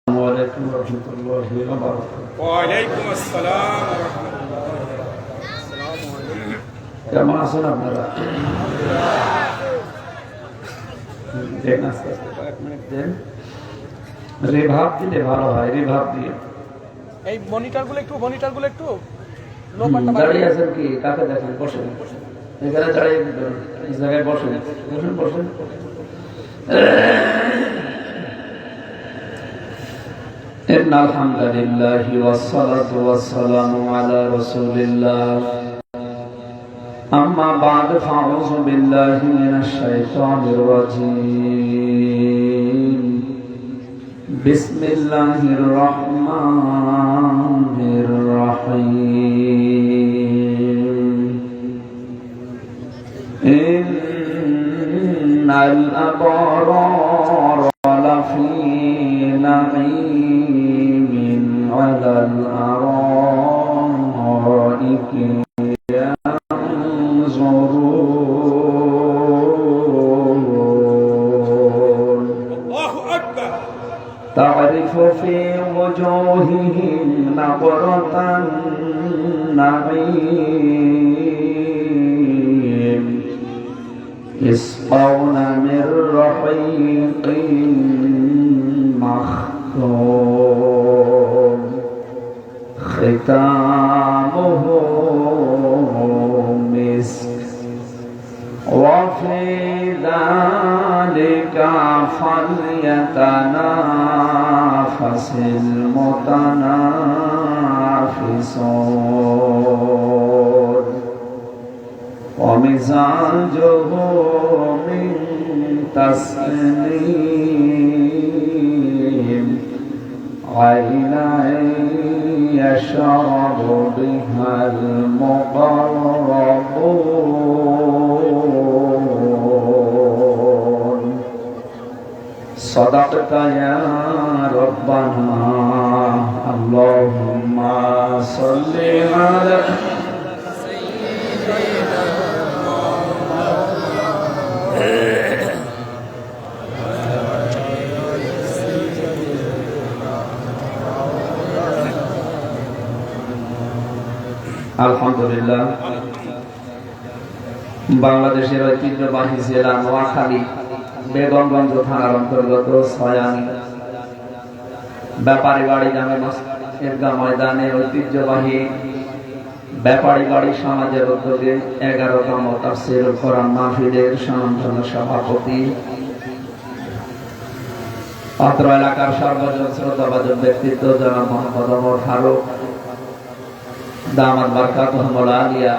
আসসালামু আলাইকুম ওয়া রাহমাতুল্লাহি ওয়া বারাকাতুহু। ওয়া আলাইকুম আসসালাম ওয়া রাহমাতুল্লাহ। কেমন আছেন আপনারা? দেন আস্তে আস্তে কয়েক মিনিট দেন। রিভাব দিলে ভালো হয়, রিভাব দিয়ে। এই মনিটরগুলো একটু লো দাঁড়িয়ে আছেন কি? কাকে দেখেন? বসেন। এখানে দাঁড়িয়ে এই জায়গায় বসেন। বসেন। إن الحمد لله والصلاة والسلام على رسول الله أما بعد فأعوذ بالله من الشيطان الرجيم بسم الله الرحمن الرحيم إن الأبرار لفي نعيم على الأرائك ينظرون الله أكبر تعرف في وجوههم نظرة النعيم يسقون من رحيق مختوم ختامه مسك وفي ذلك فليتنافس المتنافسون ومزاجه من تسنيم عينا يشرب بها المقربون صدقت يا ربنا اللهم صل على আলহামদুলিল্লাহ। বাংলাদেশের ঐতিহ্যবাহী জেলা নোয়াখালী বেগমগঞ্জ থানার অন্তর্গত ছয়ানি ব্যাপারী বাড়ি জামে ঈদগাহ ময়দানে ঐতিহ্যবাহী ব্যাপারী বাড়ি সমাজের উদ্যোগে 11তম তাফসীরুল কোরআন মাহফিলের সম্মানিত সভাপতি, অত্র এলাকার সর্বজন শ্রদ্ধাভাজন ব্যক্তিত্ব জনাব মোহাম্মদ ওমর ফারুক দামাত বারকাতুহুল আলিয়া,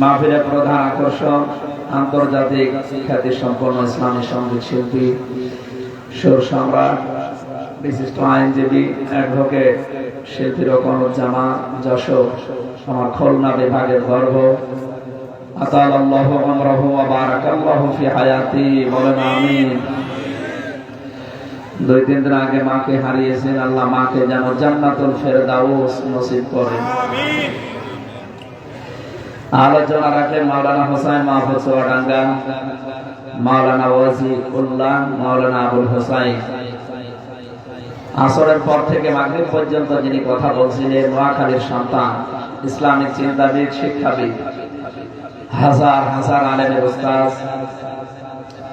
মাহফিলের প্রধান আকর্ষণ আন্তর্জাতিক খ্যাতি সম্পন্ন ইসলামী সঙ্গীত শিল্পী, সুর সম্রাট, বিশিষ্ট আইনজীবী অ্যাডভোকেট শিল্পী রকনুজ্জামান যশোর, আমার খুলনা বিভাগের গর্ব, আতালাল্লাহু আমরাহু ওয়া বারাকাল্লাহু ফি হায়াতি, বলেন আমিন। 2-3 দিন আগে মাকে হারিয়েছেন, আল্লাহ মাকে যেন জান্নাতুল ফেরদাউস নসিব করেন। আমিন। আলোচনা রাখলেন মাওলানা হোসাইন মাহফুজ চুয়াডাঙ্গা, মাওলানা ওয়াজিউল্লাহ, মাওলানা আবুল হোসাইন। আসরের পর থেকে মাগরিব পর্যন্ত যিনি কথা বলছিলেন নোয়াখালীর সন্তান, ইসলামিক চিন্তাবিদ, শিক্ষাবিদ, হাজার আলেমের উস্তাদ,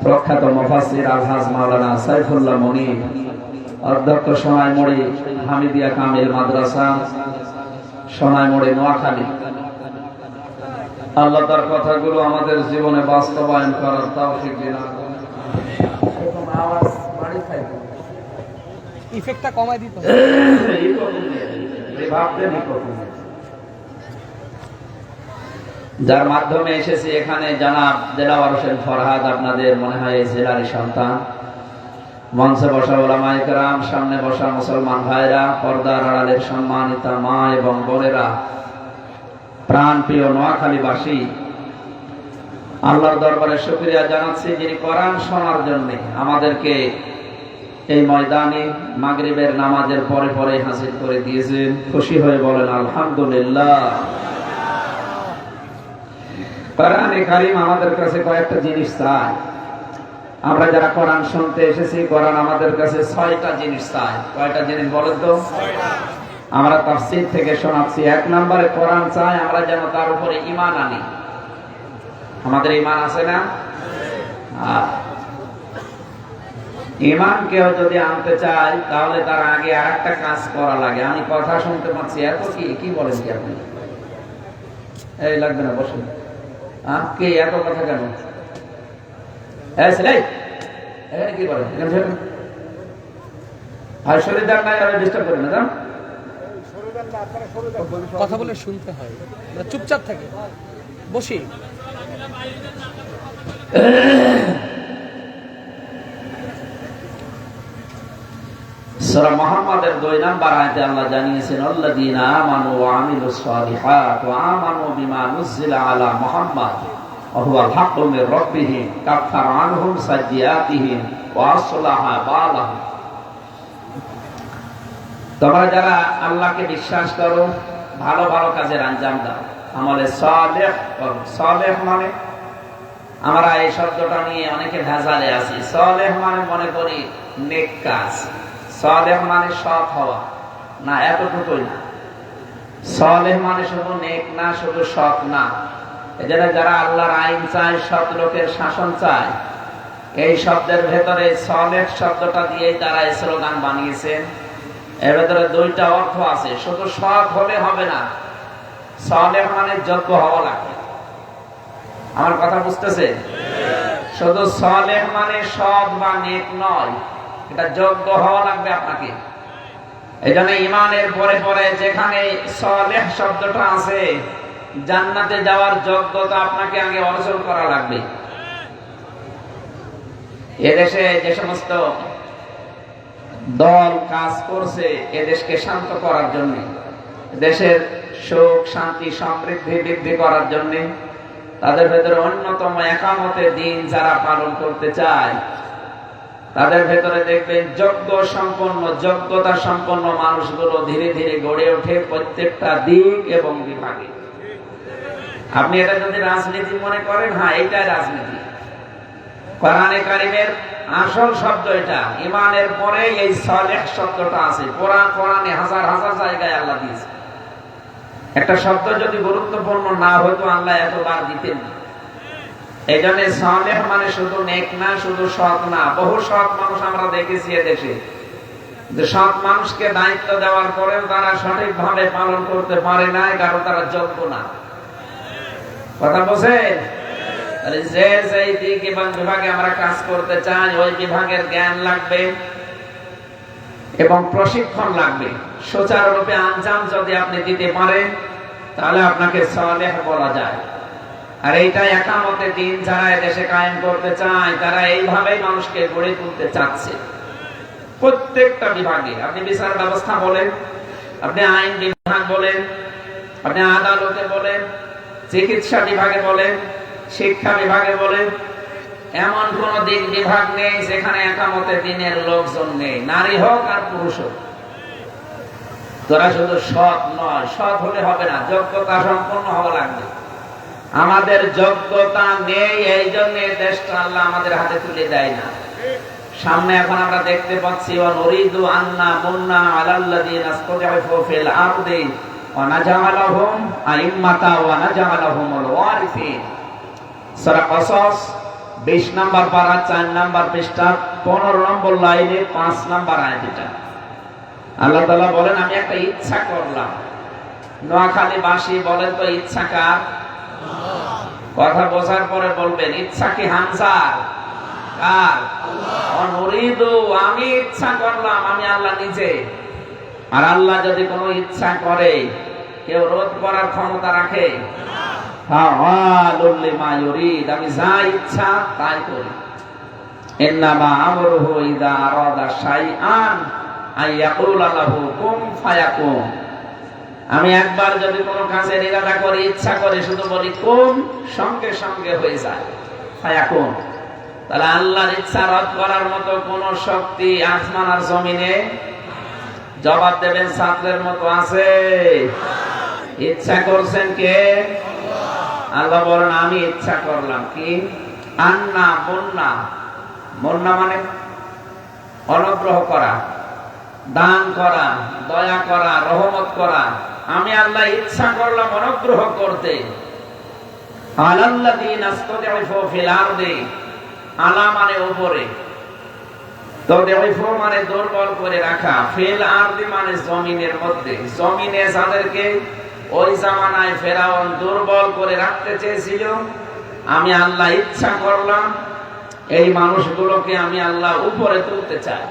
প্রখ্যাত মুফাসসির আলহাজ মাওলানা সাইফুল্লাহ মনির, অধ্যক্ষ সোনাইমুড়ি হামিদিয়া কামিল মাদ্রাসা সোনাইমুড়ি নোয়াখালী। আল্লাহ তার কথাগুলো আমাদের জীবনে বাস্তবায়ন করার তৌফিক দিন। আওয়াজ বাড়ি খাইবে, ইফেক্টটা কমাই দিতে হবে। যার মাধ্যমে এসেছি এখানে জনাব দেলাওয়ার হোসেন ফরহাদ, আপনাদের মনে হয় এই জেলারই সন্তান। মঞ্চে বসা উলামায়ে কেরাম, সামনে বসা মুসলমান ভাইরা, পর্দার আড়ালের সম্মানিতা মা এবং বোনেরা, প্রাণ প্রিয় নোয়াখালীবাসী, আল্লাহর দরবারে শুকরিয়া জানাচ্ছি যিনি কোরআন শোনার জন্য আমাদেরকে এই ময়দানে মাগরিবের নামাজের পরে পরে হাজির করে দিয়েছেন। খুশি হয়ে বলেন আলহামদুলিল্লাহ। কোরআনে কারীম আমাদের কাছে কয়েকটা জিনিস চায়। আমরা যারা কোরআন শুনতে এসেছি, কোরআন আমাদের কাছে 6টা জিনিস চাই। কয়টা জিনিস বলেন তো? আমরা তাফসীর থেকে শোনাচ্ছি। 1 নম্বরে কোরআন চাই আমরা যেন তার উপরে ঈমান আনি। আমাদের ঈমান আছে না? ঈমান কেউ যদি আনতে চায় তাহলে তার আগে আরেকটা কাজ করা লাগে। আমি কথা শুনতে পাচ্ছি, এত কি বলেন কি আপনি? এই লাগবে না, বসুন। আপনি এত কথা কেন? এখানে কি করেন? আর শরীরদার নাই, আমি ডিস্টার্ব করি না। কথা বলে শুনতে হয়, চুপচাপ থাকে। বসি। সূরা মুহাম্মাদের 2 নম্বর আয়াতে আল্লাহ জানিয়েছেন, আল্লাযীনা আমানু ওয়া আমিলুস সালিহাত ওয়া আমানু বিমা নুজিলা আলা মুহাম্মাদ ওয়া হুয়াল হাক্কু মির রাব্বিহিম কাফারা আনহুম সাইয়্যাতিহিম ওয়া আসলাহা বালাহুম। তোমরা যারা আল্লাহকে বিশ্বাস করো, ভালো ভালো কাজের আঞ্জাম দাও, আমলে সালেহ করো। সালেহ মানে, আমরা এই শব্দটা নিয়ে অনেকে ভেজালে আছি। সালেহ মানে মনে করি নেক কাজ। সালেহ মানে সৎ হওয়া না, এতটুকুই না। সালেহ মানে শুধু নেক না, শুধু সৎ না। এজন্য যারা আল্লাহর আইন চায়, সৎ লোকের শাসন চায়, এই শব্দের ভেতরে সালেহ শব্দটা দিয়েই তারা এই স্লোগান বানিয়েছেন। এর ভেতরে 2টা অর্থ আছে। শুধু সৎ হলে হবে না, সালেহ মানে যোগ্য হওয়া লাগবে। আমার কথা বুঝতেছে? শুধু সালেহ মানে সৎ বা নেক নয়, এটা যোগ্য হওয়া লাগবে আপনাকে। এই জন্য ইমানের পরে পরে যেখানে সালেহ শব্দটা আছে, জান্নাতে যাওয়ার যোগ্যতা আপনাকে আগে অর্জন করা লাগবে। এদেশে যে সমস্ত দল কাজ করছে এদেশকে শান্ত করার জন্য, দেশের সুখ শান্তি সমৃদ্ধি বৃদ্ধি করার জন্য, তাদের ভেতরে অন্যতম একামতে দিন যারা পালন করতে চায়, তাদের ভেতরে দেখবেন যোগ্যতা সম্পন্ন মানুষগুলো ধীরে ধীরে গড়ে ওঠে প্রত্যেকটা দিক এবং বিভাগে। আপনি এটা যদি রাজনীতি মনে করেন, হ্যাঁ এইটাই রাজনীতি। কোরআনে কারিমের আসল শব্দ এটা। ঈমানের পরে এই সালেহ শব্দটা আছে। কোরআনে হাজার হাজার জায়গায় আল্লাহ দিয়েছে। একটা শব্দ যদি গুরুত্বপূর্ণ না হতো আল্লাহ এতবার দিতেন না। এই জন্য সালেহ মানে শুধু নেক না, শুধু সৎ না। বহু সৎ মানুষ আমরা দেখেছি এদেশে, যে সৎ মানুষকে দায়িত্ব দেওয়ার পরেও তারা সঠিকভাবে পালন করতে পারে না, কারণ তারা যোগ্য না। কথা বলছেন? যে যেই দিক এবং বিভাগে আমরা কাজ করতে চাই, ওই বিভাগের জ্ঞান লাগবে এবং প্রশিক্ষণ লাগবে। সুচারুরূপে আঞ্জাম যদি আপনি দিতে পারেন, তাহলে আপনাকে সালেহ বলা যায়। আর এইটাই একামতে দিন যারা এদেশে কায়েম করতে চায়, তারা এইভাবেই মানুষকে গড়ে তুলতে চাচ্ছে। প্রত্যেকটা বিভাগে, আপনি বিচার ব্যবস্থা বলেন, আপনি আইন বিভাগ বলেন, আপনি আদালতে বলেন, চিকিৎসা বিভাগে বলেন, শিক্ষা বিভাগে বলেন, এমন কোন দিক বিভাগ নেই যেখানে একামতে দিনের লোকজন নেই, নারী হোক আর পুরুষ হোক। তোরা শুধু সৎ নয়, সৎ হলে হবে না, যোগ্যতা সম্পন্ন হওয়া লাগবে। আমাদের যোগ্যতা নেই, এই জন্য দেশটা আল্লাহ আমাদের হাতে তুলে দেয় না। সামনে এখন আমরা দেখতে পাচ্ছি, ওয়ানুরিদু আন্না মুন্না আলাল্লাযিনা ইসতাদআফু ফিল আরদি ওয়া নাজআলাহুম আইম্মাতা ওয়া নাজআলাহুমুল ওয়ারিসিন। সূরা কসস 20 নম্বর পারা 4 নম্বর পৃষ্ঠা 15 নম্বর লাইনে 5 নম্বর আয়াত। এটা আল্লাহ তাআলা বলেন, আমি একটা ইচ্ছা করলাম। নোয়াখালীবাসী বলেন তো ইচ্ছা কার? কথা বোঝার পরে বলবেন, ইচ্ছা কি হামজার? কার? অনুরিদু, আমি ইচ্ছা করলাম, আমি আল্লাহ নিজে। আর আল্লাহ যদি কোনো ইচ্ছা করে, কেউ রোধ করার ক্ষমতা রাখে? আমি যা ইচ্ছা তাই করি। ইন্নামা আমরুহু ইযা আরাদা শাইআন আইয়াকুলা লাহু কুন ফায়াকুন। আমি একবার যদি কোনো কাজের ইরাদা করি, ইচ্ছা করে, শুধু বলি কুন, সঙ্গে সঙ্গে হয়ে যায়, ফায়াকুন। তাহলে আল্লাহর ইচ্ছা রদ করার মতো কোন শক্তি আসমান আর জমিনে? জবাব দেবেন ছাত্রের মতো আছে? ইচ্ছা করছেন কে? আল্লাহ বলেন, আমি ইচ্ছা করলাম। কি? আন্না বন্যা, মন্না মানে অনুগ্রহ করা, দান করা, দয়া করা, রহমত করা। আমি আল্লাহ ইচ্ছা করলাম অনুগ্রহ করতে। আলাল্লাযীনা ইসতাদঈফু ফিল আরদি, আলা মানে উপরে, তাদঈফু মানে দুর্বল করে রাখা, ফিল আরদি মানে জমিনের মধ্যে, জমিনে যাদেরকে ওই জামানায় ফেরাউন দুর্বল করে রাখতে চেয়েছিল, আমি আল্লাহ ইচ্ছা করলাম এই মানুষগুলোকে আমি আল্লাহ উপরে তুলতে চাই।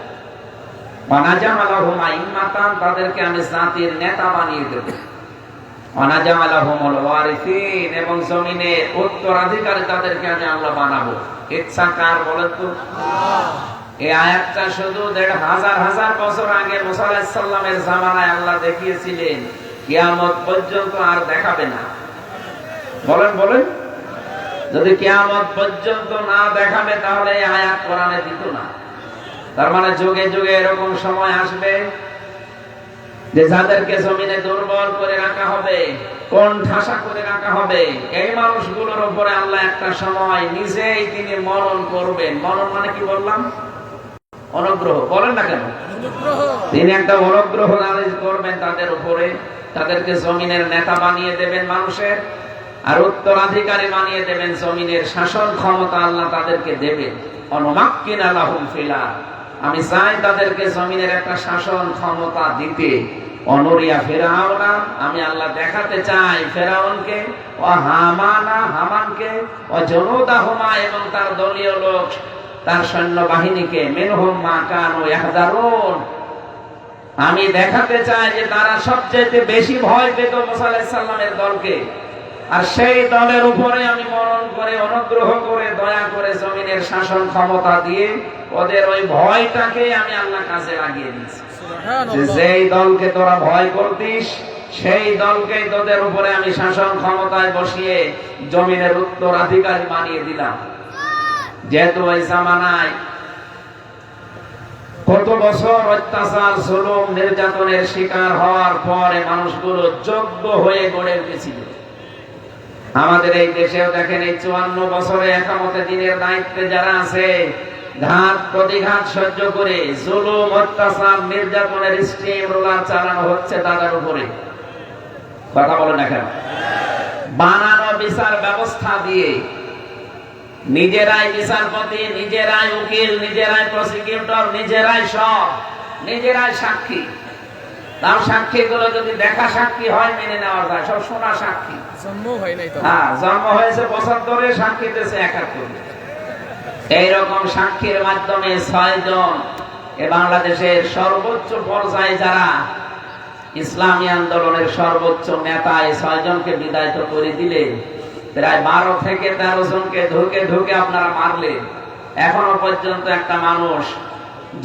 ওয়ানাজালাহুম আইম্মাতান, তাদেরকে আমি জাতির নেতা বানিয়ে দেব। ওয়ানাজালাহুমুল ওয়ারিসিন, এবং জমিনে উত্তরাধিকারী তাদেরকে আমি আল্লাহ বানাবো। ইচ্ছা কার বলেন তো? এই আয়াতটা শুধু ১৫০০ বছর আগে মুসা আলাইহিস সালামের জামানায় আল্লাহ দেখিয়েছিলেন, কিয়ামত পর্যন্ত আর দেখাবে না। বলেন বলেন, যদি কিয়ামত পর্যন্ত না দেখাবে তাহলে এই আয়াত কোরআনে দিত না। তার মানে যুগে যুগে এরকম সময় আসবে যে যাদেরকে জমিনে দুর্বল করে রাখা হবে, কোন ঠাসা করে রাখা হবে, এই মানুষগুলোর উপরে আল্লাহ একটা সময় নিজেই তিনি মনন করবেন। মনন মানে কি বললাম? অনুগ্রহ। বলেন না কেন? তিনি একটা অনুগ্রহ নাযিল করবেন তাদের উপরে, তাদেরকে জমিনের নেতা বানিয়ে দেবেন মানুষের, আর উত্তরাধিকারী বানিয়ে দেবেন জমিনের, শাসন ক্ষমতা আল্লাহ তাদেরকে দেবেন। অনুমাক্কিনা লাহুম ফিল আরদ, আমি চাই তাদেরকে জমিনের একটা শাসন ক্ষমতা দিতে। অনুরিয়া ফিরআউনা, আমি আল্লাহ দেখাতে চাই ফেরাউনকে, ও হামানা, হামানকে, ও জুনুদাহুমা, এবং তার দলীয় লোক, তার সৈন্যবাহিনীকে, মিনহুম মা কানু ইয়াহযারুন, আমি দেখাতে চাই যে তারা সবচেয়ে বেশি ভয় পেত মুসা আলাইহিস সালামের দলকে, আর সেই দলের উপরে আমি মনন করে, অনুগ্রহ করে, দয়া করে জমিনের শাসন ক্ষমতা দিয়ে ওদের ওই ভয়টাকে আমি আল্লাহ কাজে লাগিয়ে দিয়েছি। যেই দলকে তোরা ভয় করতিস সেই দলকে তোদের উপরে আমি শাসন ক্ষমতায় বসিয়ে জমিনের উত্তরাধিকারী বানিয়ে দিলাম। যেহেতু ওই জামানায় কত বছর অত্যাচার, জুলুম, নির্যাতনের শিকার হওয়ার পরে মানুষগুলো যোগ্য হয়ে গড়ে উঠেছিল। আমাদের এই দেশেও দেখেন, এই ৫৪ বছরে একামতে দ্বীনের দায়িত্বে যারা আছে, ঘাত প্রতিঘাত সহ্য করে জুলুম, অত্যাচার, নির্যাতনের স্টিম রোলার চালানো হচ্ছে তাদের উপরে। কথা বলে না কেন? বানানো বিচার ব্যবস্থা দিয়ে নিজেরাই বিচারপতি, নিজেরাই উকিল, নিজেরাই প্রসিকিউটর, নিজেরাই সব, নিজেরাই সাক্ষী। তার সাক্ষীগুলো যদি দেখা সাক্ষী হয় মেনে নেওয়া যায়, সব শোনা সাক্ষী। জন্ম হয় নাই তো, হ্যাঁ, জন্ম হয়েছে ৭৫, সাক্ষী দিয়েছে ৭১। এইরকম সাক্ষীর মাধ্যমে ৬ জন এ বাংলাদেশের সর্বোচ্চ পর্যায়ে যারা ইসলামী আন্দোলনের সর্বোচ্চ নেতা, এই ৬ জনকে বিদায়িত করে দিলে, প্রায় ১২ থেকে ১৩ জনকে ঢুকে ঢুকে আপনারা মারলেন। এখনো পর্যন্ত একটা মানুষ,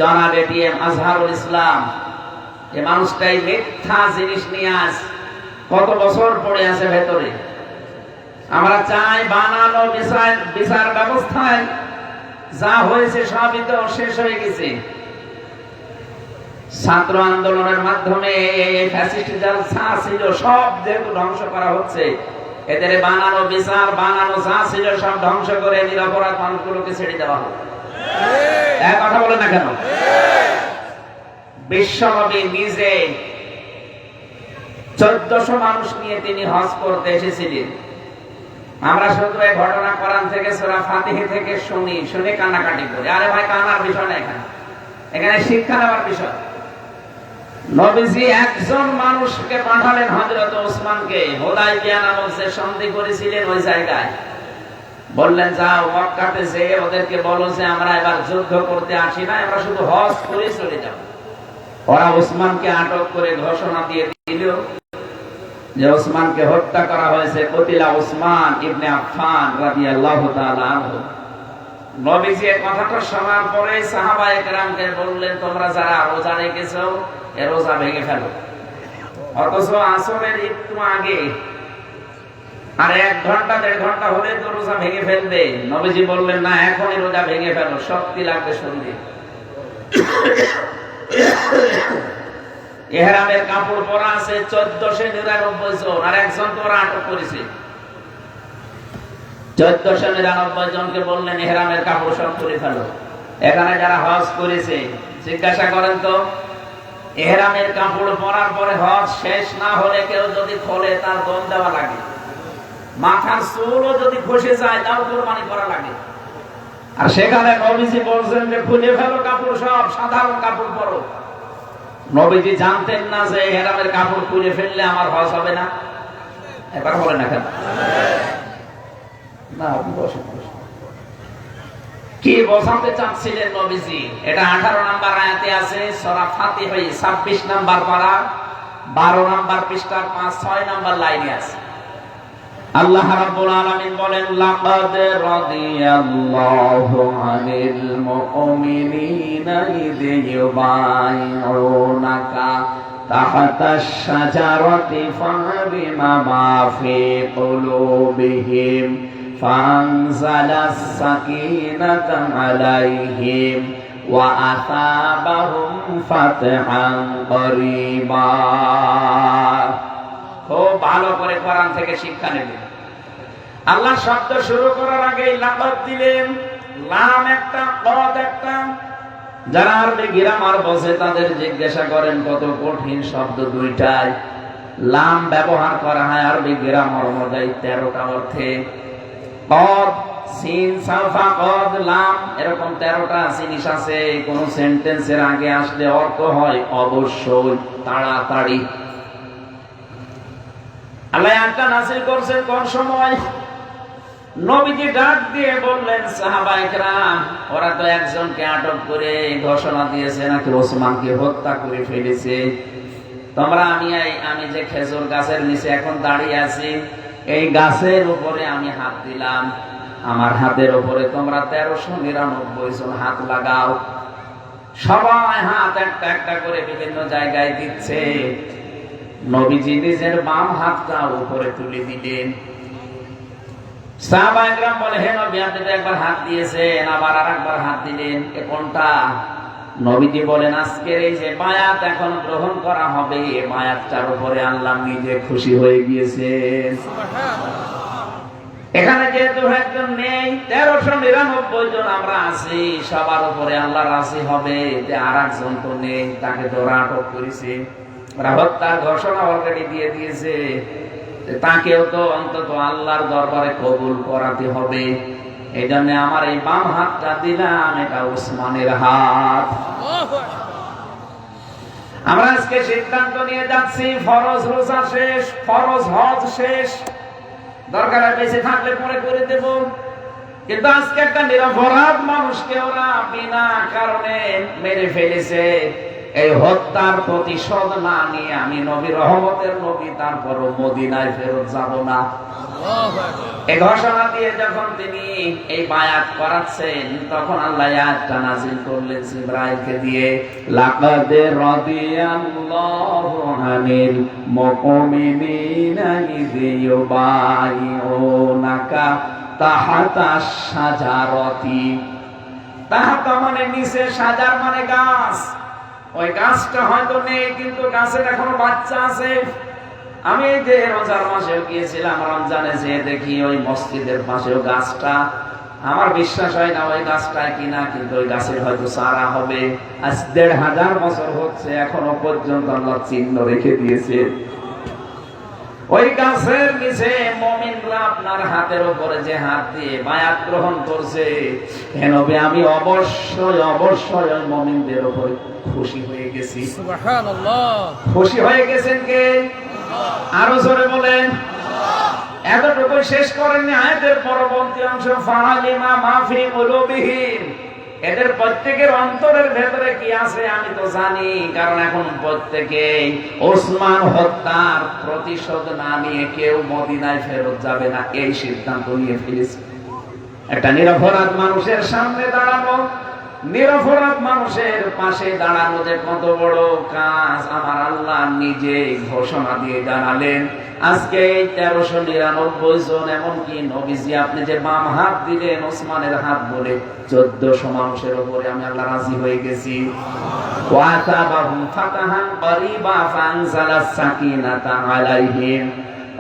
জনাব এটিএম আজহারুল ইসলাম, এই মানুষটাই মিথ্যা জিনিস নিয়ে আজ কত বছর পড়ে আছে ভেতরে। আমরা চাই বানানো বিচার ব্যবস্থায় যা হয়েছে সবই তো শেষ হয়ে গেছে। ছাত্র আন্দোলনের মাধ্যমে ফ্যাসিস্ট যা ছিল সব যেহেতু ধ্বংস করা হচ্ছে, এদের বানানো বিচার, বানানো যা ছিল সব ধ্বংস করে নিরপরাধ মানুষগুলোকে ছেড়ে দেওয়া হোক। এক কথা বলে না কেন? বিশ্বনবী নিজে ১৪০০ মানুষ নিয়ে তিনি হজ করতে এসেছিলেন। আমরা শুধু এই ঘটনা কোরআন থেকে, সূরা ফাতিহা থেকে শুনে কান্নাকাটি করি। আরে ভাই, কান্নার বিষয় না, এখানে শিক্ষা নেওয়ার বিষয়। নবীজি একজন মানুষকে পাঠালেন, হযরত ওসমানকে, হুদায়বিয়া নামক যে সন্ধি করেছিলেন ওই জায়গায়। বললেন, যাও মক্কাতে যেয়ে ওদেরকে বলো যে আমরা এবার যুদ্ধ করতে আসি না, আমরা শুধু হজ করে চলে যাব। ওরা ওসমানকে আটক করে ঘোষণা দিয়ে দিল যে ওসমানকে হত্যা করা হয়েছে, কতিলা ওসমান ইবনে আফফান রাদিয়াল্লাহু তাআলা আনহু। নবীজি এই কথাটা শোনার পরে সাহাবায়ে কেরামকে বললেন, তোমরা যারা রোজা রেখেছো এ রোজা ভেঙে ফেলো। অথচ আসরের একটু আগে আর ১ ঘন্টা ১.৫ ঘন্টা হলে তো রোজা ভেঙে ফেলবে। নবীজি বললেন, না, এখনই রোজা ভেঙে ফেলো, শক্তি লাগবে শরীরে। ইহরামের কাপড় পরা আছে ১৪৯৯ জন, আর একজন তো ওরা আটক করেছে। ১৪৯৯ জনকে বললেন ইহরামের কাপড় সব খুলে ফেলো। এখানে যারা হজ করেছে জিজ্ঞাসা করেন তো, ইহরামের কাপড় পরার পরে হজ শেষ না হলে কেউ যদি খোলে তার দম দেওয়া লাগে, মাথার চুলও যদি খসে যায় তাও কুরবানি করা লাগে। আর সেখানে নবীজি বলছেন যে খুলে ফেলো কাপড়, সব সাধারণ কাপড় পরো। নবীজি জানতেন না যে ইহরামের কাপড় খুলে ফেললে আমার হজ হবে না? এবার বলেন না কেন? না, আপনি বসেন। কি বোঝাতে চাচ্ছিলেন নবীজি? এটা 18 নম্বর আয়াতে আছে, সূরা ফাতিহা 26 নম্বর পারা 12 নম্বর পৃষ্ঠার 5-6 নম্বর লাইনে আছে। আল্লাহ রাব্বুল আলামিন বলেন, লাকাদ রাদিয়াল্লাহু আনিল মুমিনিনা ইয ইউবাইউনাকা তাহতাশ শাজারাতি ফাবিমা মা ফি কুলুবিহিম ফানজালাস সাকিনাতা আলাইহিম ওয়া আসাবাহুম ফাতহান করিবা। খুব ভালো করে কোরআন থেকে শিক্ষা নেবেন। আল্লাহ শব্দ শুরু করার আগে লাকাদ দিলেন, লাম একটা, কদ একটা। যারা আরবি গ্রামার বোঝে তাদের জিজ্ঞাসা করেন কত কঠিন শব্দ দুইটাই। লাম ব্যবহার করা হয় আরবি গ্রামার অনুযায়ী 13টা অর্থে। কদ, সিন, সাফা, কদ, লাম, এরকম 13টা জিনিস আছে। কোন সেন্টেন্সের আগে আসলে অর্থ হয় অবশ্যই, তাড়াতাড়ি। আল্লাহ আয়াতটা নাযিল করছেন কোন সময়? নবীজি ডাক দিয়ে বললেন, সাহাবায়ে কেরাম, ওরা তো একজনকে আটক করে ঘোষণা দিয়েছে নাকি ওসমানকে হত্যা করে ফেলেছে। তোমরা আমি যে খেজুর গাছের নিচে এখন দাঁড়িয়ে আছি, এই গাছের উপরে আমি হাত দিলাম, আমার হাতের উপরে তোমরা 1399 জন হাত লাগাও। সবাই হাত একটা একটা করে বিভিন্ন জায়গায় দিচ্ছে। নবীজি নিজের বাম হাতটা উপরে তুলে দিলেন। সাহাবায়ে কেরাম বলে, হে নবী, আপনি তো একবার হাত দিয়েছেন, আবার আরেকবার হাত দিলেন, এ কোনটা? নবীজি বলেন, আজকের এই যে বায়াত এখন গ্রহণ করা হবে, এই বায়াতটার উপরে আল্লাহ নিজে খুশি হয়ে গিয়েছেন। এখানে যেহেতু একজন নেই, 1399 জন আমরা আছি, সবার উপরে আল্লাহ রাজি হবে যে আর একজন তো নেই, তাকে তো ওরা আটক করেছে, ওরা হত্যার ঘোষণা অলরেডি দিয়ে দিয়েছে, তাকেও তো অন্তত আল্লাহর দরবারে কবুল করাতে হবে। এই জন্য আমার এই বাম হাতটা দিলাম, এটা ওসমানের হাত। আমরা আজকে সিদ্ধান্ত নিয়ে যাচ্ছি, ফরজ রোজা শেষ, ফরজ হজ শেষ, দরকার বেঁচে থাকলে পরে করে দেব। কিন্তু আজকে একটা নিরপরাধ মানুষকে ওরা বিনা কারণে মেরে ফেলেছে। এই হত্যার প্রতিশোধ না নিয়ে আমি নবী, রহমতের নবী, তারপরও মদিনায় ফেরত যাব না। এই ঘোষণা দিয়ে যখন তিনি এই বায়াত করাচ্ছেন, তখন আল্লাহ আয়াতটা নাযিল করলেন জিবরাইলকে দিয়ে, লাকাদ রাদিয়াল্লাহু আনিল মুমিনিনা ইয ইউবাইউনাকা তাহতাশ শাজারাতি। তাহতা মানে নিচে, শাজার মানে গাছ। ওই গাছটা হয়তো নেই, কিন্তু গাছের এখনো বাচ্চা আছে। আমি যে রোজার মাসেও গিয়েছিলাম, রমজানে যেয়ে দেখি ওই মসজিদের পাশেও গাছটা। আমার বিশ্বাস হয় না ওই গাছটা কিনা, কিন্তু ওই গাছের হয়তো চারা হবে। আজ 1500 বছর হচ্ছে, এখনো পর্যন্ত আল্লাহ চিহ্ন রেখে দিয়েছে। ওই গাছের নিচে মুমিনরা আপনার হাতের উপরে যে হাত দিয়ে বায়াত গ্রহণ করছে, হে নবী, আমি অবশ্যই অবশ্যই ওই মুমিনদের উপরে খুশি হয়ে গেছি। সুবহানাল্লাহ। খুশি হয়ে গেছেন কে? আরো জোরে বলেন। এতটুকু শেষ করেননি, আয়াতের পরবর্তী অংশ, ফাআলিমা মা ফি কুলুবিহিম, এদের প্রত্যেকের অন্তরের ভেতরে কি আছে আমি তো জানি, কারণ এখন প্রত্যেকেই ওসমান হত্যার প্রতিশোধ না নিয়ে কেউ মদিনায় ফেরত যাবে না, এই সিদ্ধান্ত নিয়ে ফেলেছে। একটা নিরপরাধ মানুষের সামনে দাঁড়ানো, নিরপরাধ মানুষের পাশে দাঁড়ানো যে কত বড় কাজ, আমার আল্লাহ নিজে ঘোষণা দিয়ে জানালেন। আজকে এই 1399 জন, এমনকি নবীজি আপনি যে বাম হাত দিলেন ওসমানের হাত বলে 1400 মানুষের উপরে আমি আল্লাহ রাজি হয়ে গেছি। ওয়াতাবাহুম ফাতাহান করিবা ফানজালাস সাকিনাতা আলাইহিম,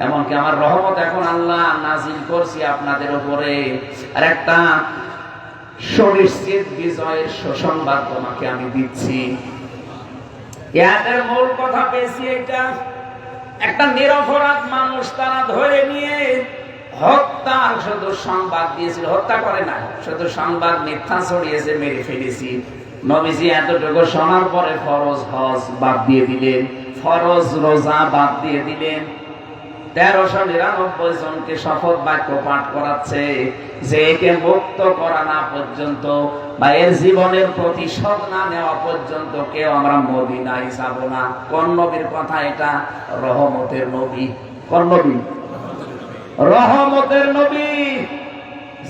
এমনকি আমার রহমত এখন আল্লাহ নাজিল করছি আপনাদের উপরে। আর একটা সুনিশ্চিত বিজয়ের সুসংবাদ তোমাকে আমি দিচ্ছি। এর মূল কথা পেয়েছি এটা, একটা নিরপরাধ মানুষ তারা ধরে নিয়ে হত্যার শুধু সংবাদ দিয়েছিল, হত্যা করে না, শুধু সংবাদ মিথ্যা ছড়িয়েছে, মেরে ফেলেছি। নবীজি এতটুকু শোনার পরে ফরজ হজ বাদ দিয়ে দিলেন, ফরজ রোজা বাদ দিয়ে দিলেন। 1399 জনকে শপথ বাক্য পাঠ করাচ্ছে যে একে মুক্ত করা না পর্যন্ত বা এর জীবনের প্রতিশোধ না নেওয়া পর্যন্ত কেউ আমরা মদিনায় যাব না। কোন নবীর কথা এটা? রহমতের নবী। কোন নবী? রহমতের নবী।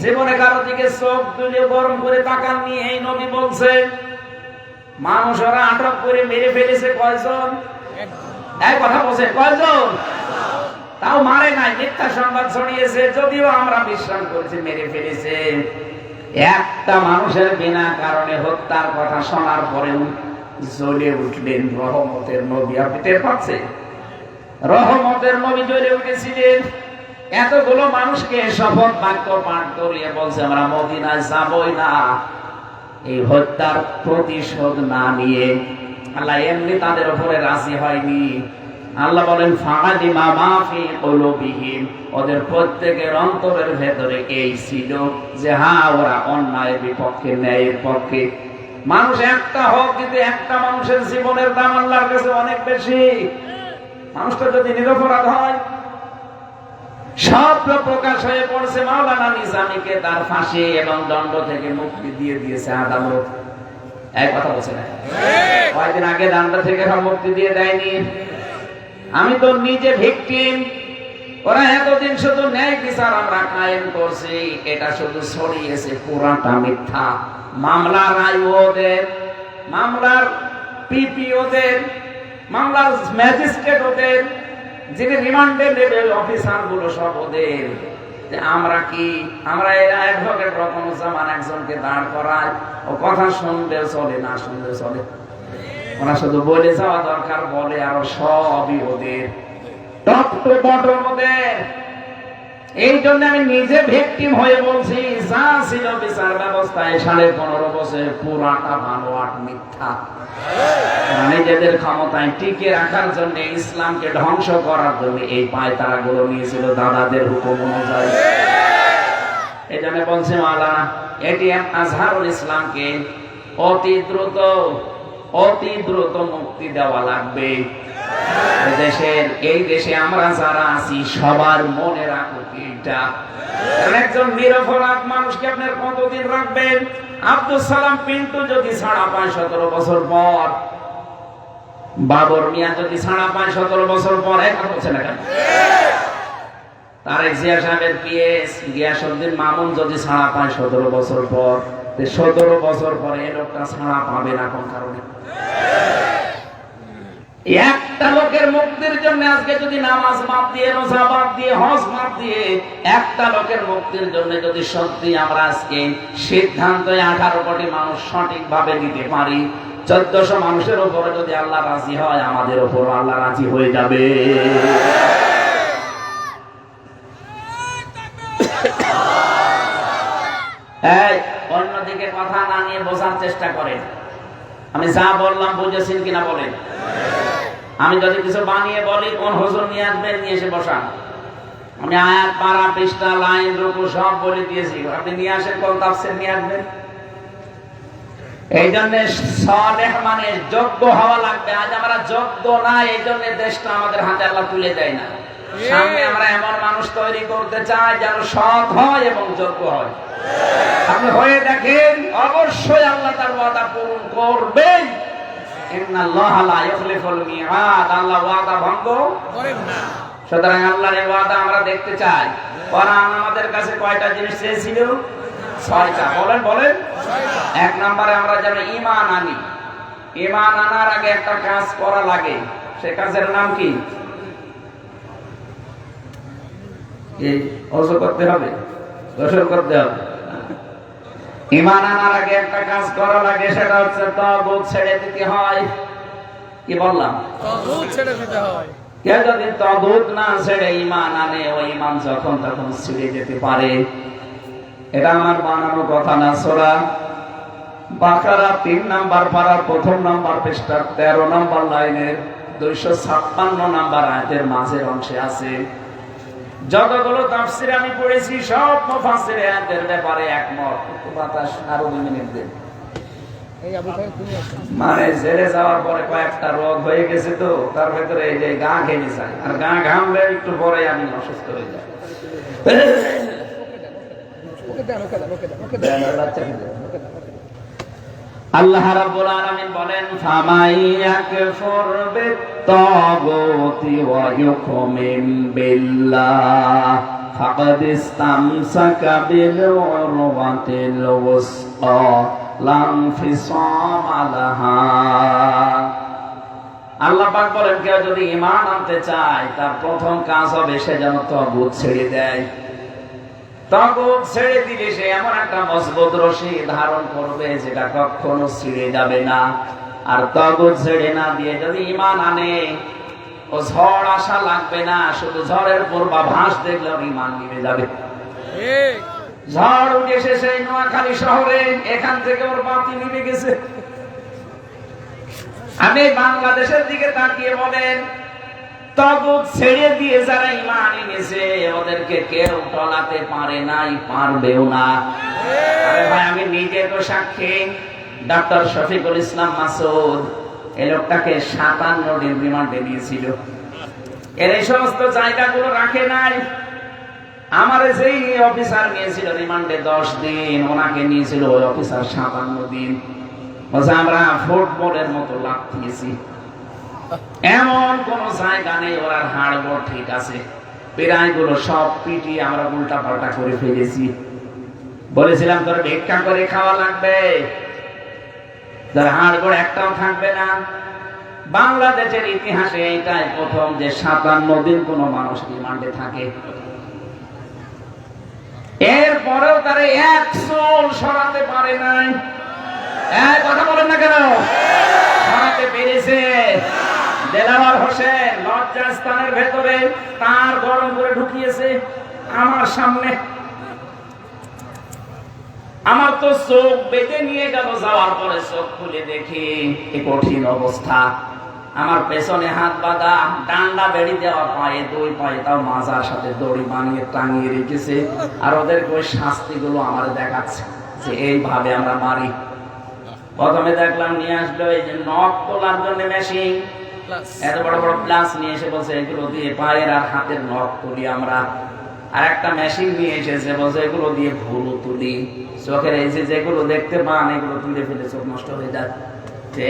জীবনে কারো দিকে চোখ তুলে গরম করে তাকাননি, এই নবী বলছে। মানুষ ওরা আটক করে মেরে ফেলেছে কয়জন? এক কথা বলছে কয়জন? তাও মারে নাই, মিথ্যা সংবাদ ছড়িয়েছে, যদিও আমরা বিশ্বাস করেছি মেরে ফেলেছে। একটা মানুষের বিনা কারণে হত্যার কথা শোনার পরেও জ্বলে উঠলেন রহমতের নবী। আপনি টের পাচ্ছেন? রহমতের নবী জ্বলে উঠেছিলেন। এতগুলো মানুষকে শপথ বাক্য পাঠ করিয়ে বলছে আমরা মদিনায় যাবই না এই হত্যার প্রতিশোধ না নিয়ে। আল্লাহ এমনি তাদের উপরে রাজি হয়নি। আল্লাহ বলেন ফাআলিমা মা ফি কুলুবিহিম, ওদের প্রত্যেকের অন্তরের ভেতরে এই ছিল যে হ্যাঁ ওরা অন্যায়ের বিপক্ষে, ন্যায়ের পক্ষে। মানুষ একটা হোক, কিন্তু একটা মানুষের জীবনের দাম আল্লাহর কাছে অনেক বেশি। মানুষটা যদি নিরপরাধ হয়, সব প্রকাশ হয়ে পড়ছে। মাওলানা নিজামীকে তার ফাঁসি এবং দণ্ড থেকে মুক্তি দিয়ে দিয়েছে আদালত। এক কথা বলছে না? কয়েকদিন আগে দণ্ড থেকে মুক্তি দিয়ে দেয়নি। আমি তো নিজে ভিকটিম। ওরা এতদিন শুধু ন্যায় বিচার আমরা কায়েম করছি, এটা শুধু ছড়িয়েছে, পুরাটা মিথ্যা। মামলার রায় ওদের, মামলার পিপি ওদের, মামলার ম্যাজিস্ট্রেট ওদের, যিনি রিমান্ডে লেভেল অফিসার গুলো সব ওদের। আমরা কি? আমরা অ্যাডভোকেট রকমুজ্জামান একজনকে দাঁড় করায়, ও কথা শুনলে চলে, না শুনলে চলে। ওরা শুধু বলে যাওয়া দরকার বলে, আর সবই ওদের, টপ টু বটম ওদের। এই জন্য আমি নিজে ভিকটিম হয়ে বলছি, যা ছিল বিচার ব্যবস্থায় 15.5 বছর পুরাটা বানোয়াট মিথ্যা। নিজেদের ক্ষমতায় টিকে রাখার জন্য, ইসলামকে ধ্বংস করার জন্য এই পায়তারা গুলো নিয়েছিল দাদাদের হুকুম অনুযায়ী। এই জন্য বলছে মাওলানা এটিএম আজহারুল ইসলামকে অতি দ্রুত মুক্তি দেওয়া লাগবে। এই দেশে আমরা যারা আছি সবার মনে রাখুক এটা। একজন নিরপরাধ মানুষকে আপনার কতদিন রাখবেন? আব্দুল সালাম পিন্টু যদি ছাড়া পায় 17 বছর পর, বাবর মিয়া যদি ছাড়া পায় 17 বছর পর, এখন বলছে না কেন? তারেক জিয়া সাহেবের পিএস গিয়াসউদ্দিন মামুন যদি ছাড়া পায় 17 বছর পর, 17 বছর পরে এই লোকটা ছাড়া পাবে না কোন কারণে? একটা লোকের মুক্তির জন্য আজকে যদি নামাজ বাদ দিয়ে, রোজা বাদ দিয়ে, হজ বাদ দিয়ে, একটা লোকের মুক্তির জন্য যদি সত্যি আমরা আজকে সিদ্ধান্ত 18 কোটি মানুষ সঠিকভাবে নিতে পারি, 1400 মানুষের উপরে যদি আল্লাহ রাজি হয়, আমাদের উপর আল্লাহ রাজি হয়ে যাবে। এই অন্যদিকে কথা না নিয়ে বোঝার চেষ্টা করেন। আমি যা বললাম বুঝেছেন কিনা বলেন? আমি যদি কিছু বানিয়ে বলি, কোন হুজুর নিয়ে আসবেন, নিয়ে এসে বসান। আমি আয়াত, পারা, পৃষ্ঠা, লাইন, রুকু সব বলে দিয়েছি, আপনি নিয়ে আসেন, কোন তাফসীর নিয়ে আসবেন। এই জন্য সালেহ মানে যোগ্য হওয়া লাগবে। আজ আমরা যোগ্য না, এই জন্য দেশটা আমাদের হাতে আল্লাহ তুলে দেয় না। সামনে আমরা এমন মানুষ তৈরি করতে চাই যেন সৎ হয় এবং যোগ্য হয়। আপনি হয়ে দেখেন, অবশ্যই আল্লাহ তার ওয়াদা পূরণ করবেন। ইন্নাল্লাহা লা ইখলিফুল মিআদ, আল্লাহ ওয়াদা ভঙ্গ করেন না। সুতরাং আল্লাহর এই ওয়াদা আমরা দেখতে চাই। কোরআন আমাদের কাছে কয়টা জিনিস চেয়েছিল? 6টা। বলেন 1 নম্বরে আমরা যেন ঈমান আনি। ঈমান আনার আগে একটা কাজ করা লাগে, সে কাজের নাম কি? ওযু করতে হবে, গোসল করতে হবে। ঈমান আনার আগে একটা কাজ করা লাগে, সেটা হচ্ছে তাগুত ছেড়ে দিতে হয়। কি বললাম? তাগুত ছেড়ে দিতে হয়। কেউ যদি তাগুত না ছেড়ে ঈমান আনে, ওই ঈমান যখন তখন ছিঁড়ে যেতে পারে। এটা আমার বানানো কথা না। সূরা বাকারা 3 নাম্বার পারার 1 নাম্বার পৃষ্ঠার 13 নাম্বার লাইনের 256 নাম্বার আয়াতের মাঝের অংশে আছে। যতগুলো তাফসীর আমি পড়েছি সব মুফাসসির আয়াতের ব্যাপারে একমত। বাতাস আরো 2 মিনিট দেন। এই আবু সাহেব তুমি আসো। মানে জেলে যাওয়ার পরে কয়েকটা রোগ হয়ে গেছে, তো তার ভেতরে এই যে গা ঘেমে যায়, আর গা ঘামলে একটু পরে আমি অসুস্থ হয়ে যাই। ওকে দেন ওকে দেন ওকে দেন ওকে দেন বাচ্চাকে দেন। আল্লাহ রাব্বুল আলামিন বলেন, ফামাইয়াকফুর বিত-তাগুতি ওয়া ইউমিন বিল্লাহ ফাকাদ ইসতামসাকা বিল উরওয়াতিল ওয়াসকা লা ইনফিসামা লাহা। আল্লাহ পাক বলেন, কেউ যদি ঈমান আনতে চায় তার প্রথম কাজ হবে সে যেন তাগুত ছেড়ে দেয়। তাগুত ছেড়ে দিলে সে এমন একটা মজবুত রশি ধারণ করবে যেটা কখনো ছিঁড়ে যাবে না। আর তাগুত ছেড়ে না দিয়ে যদি ঈমান আনে, ও ঝড় আসা লাগবে না, শুধু ঝড়ের পূর্বাভাস দেখলে ওর ঈমান নিভে যাবে। ঠিক ঝড় উঠে এসে সেই নোয়াখালী শহরে, এখান থেকে ওর বাতি নিভে গেছে। আমি বাংলাদেশের দিকে তাকিয়ে বলেন, তাগুত ছেড়ে দিয়ে যারা ঈমান এনেছে ওদেরকে কেউ টলাতে পারে নাই, পারবেও না। আরে ভাই, আমি নিজে তো সাক্ষী। ডক্টর শফিকুল ইসলাম মাসুদ এই লোকটাকে 57 দিন রিমান্ডে দিয়েছিল। এর এই সমস্ত জায়গাগুলো রাখে নাই। আমার যেই অফিসার নিয়েছিল রিমান্ডে 10 দিন, ওনাকে নিয়েছিল ওই অফিসার 57 দিন। বলছে আমরা ফুটবলের মতো লাফিয়েছি, এমন কোন জায়গা নেই ওরা হাড়গোড় ঠিক আছে। পেরাইগুলো সব পিটিয়ে আমরা উল্টা পাল্টা করে ফেলেছি। বলেছিলাম তোর ভিক্ষা করে খাওয়া লাগবে, তোর হাড়গোড় একটাও থাকবে না। বাংলাদেশের ইতিহাসে এইটাই প্রথম যে 57 দিন কোন মানুষ রিমান্ডে থাকে। এরপরেও তারা এক চুল সরাতে পারে নাই। কথা বলেন না কেন? সরাতে পেরেছে। দেলাওয়ার হোসেন লজ্জাস্থানের ভেতরে তার গরম করে ঢুকিয়েছে আমার সামনে। আমার তো চোখ বেঁধে নিয়ে গেল। যাওয়ার পরে চোখ খুলে দেখি কি কঠিন অবস্থা। আমার পেছনে হাত বাঁধা, ডান্ডা বেড়ি দেওয়া, পায়ে 2 পায়ে তাও মাজার সাথে দড়ি বানিয়ে টাঙিয়ে রেখেছে। আর ওদেরকে ওই শাস্তিগুলো আমার দেখাচ্ছে যে এইভাবে আমরা মারি। প্রথমে দেখলাম নিয়ে আসলো এই যে নখ তোলার জন্য মেশিন, এত বড় বড় প্লাস নিয়ে এসে বলছে এগুলো দিয়ে পায়ের আর হাতের নখ তুলি আমরা। আর একটা মেশিন নিয়ে এসেছে, বলছে এগুলো দিয়ে ভুরু তুলি, চোখের এই যে যেগুলো দেখতে পান এগুলো তুলে ফেলে চোখ নষ্ট হয়ে যায়,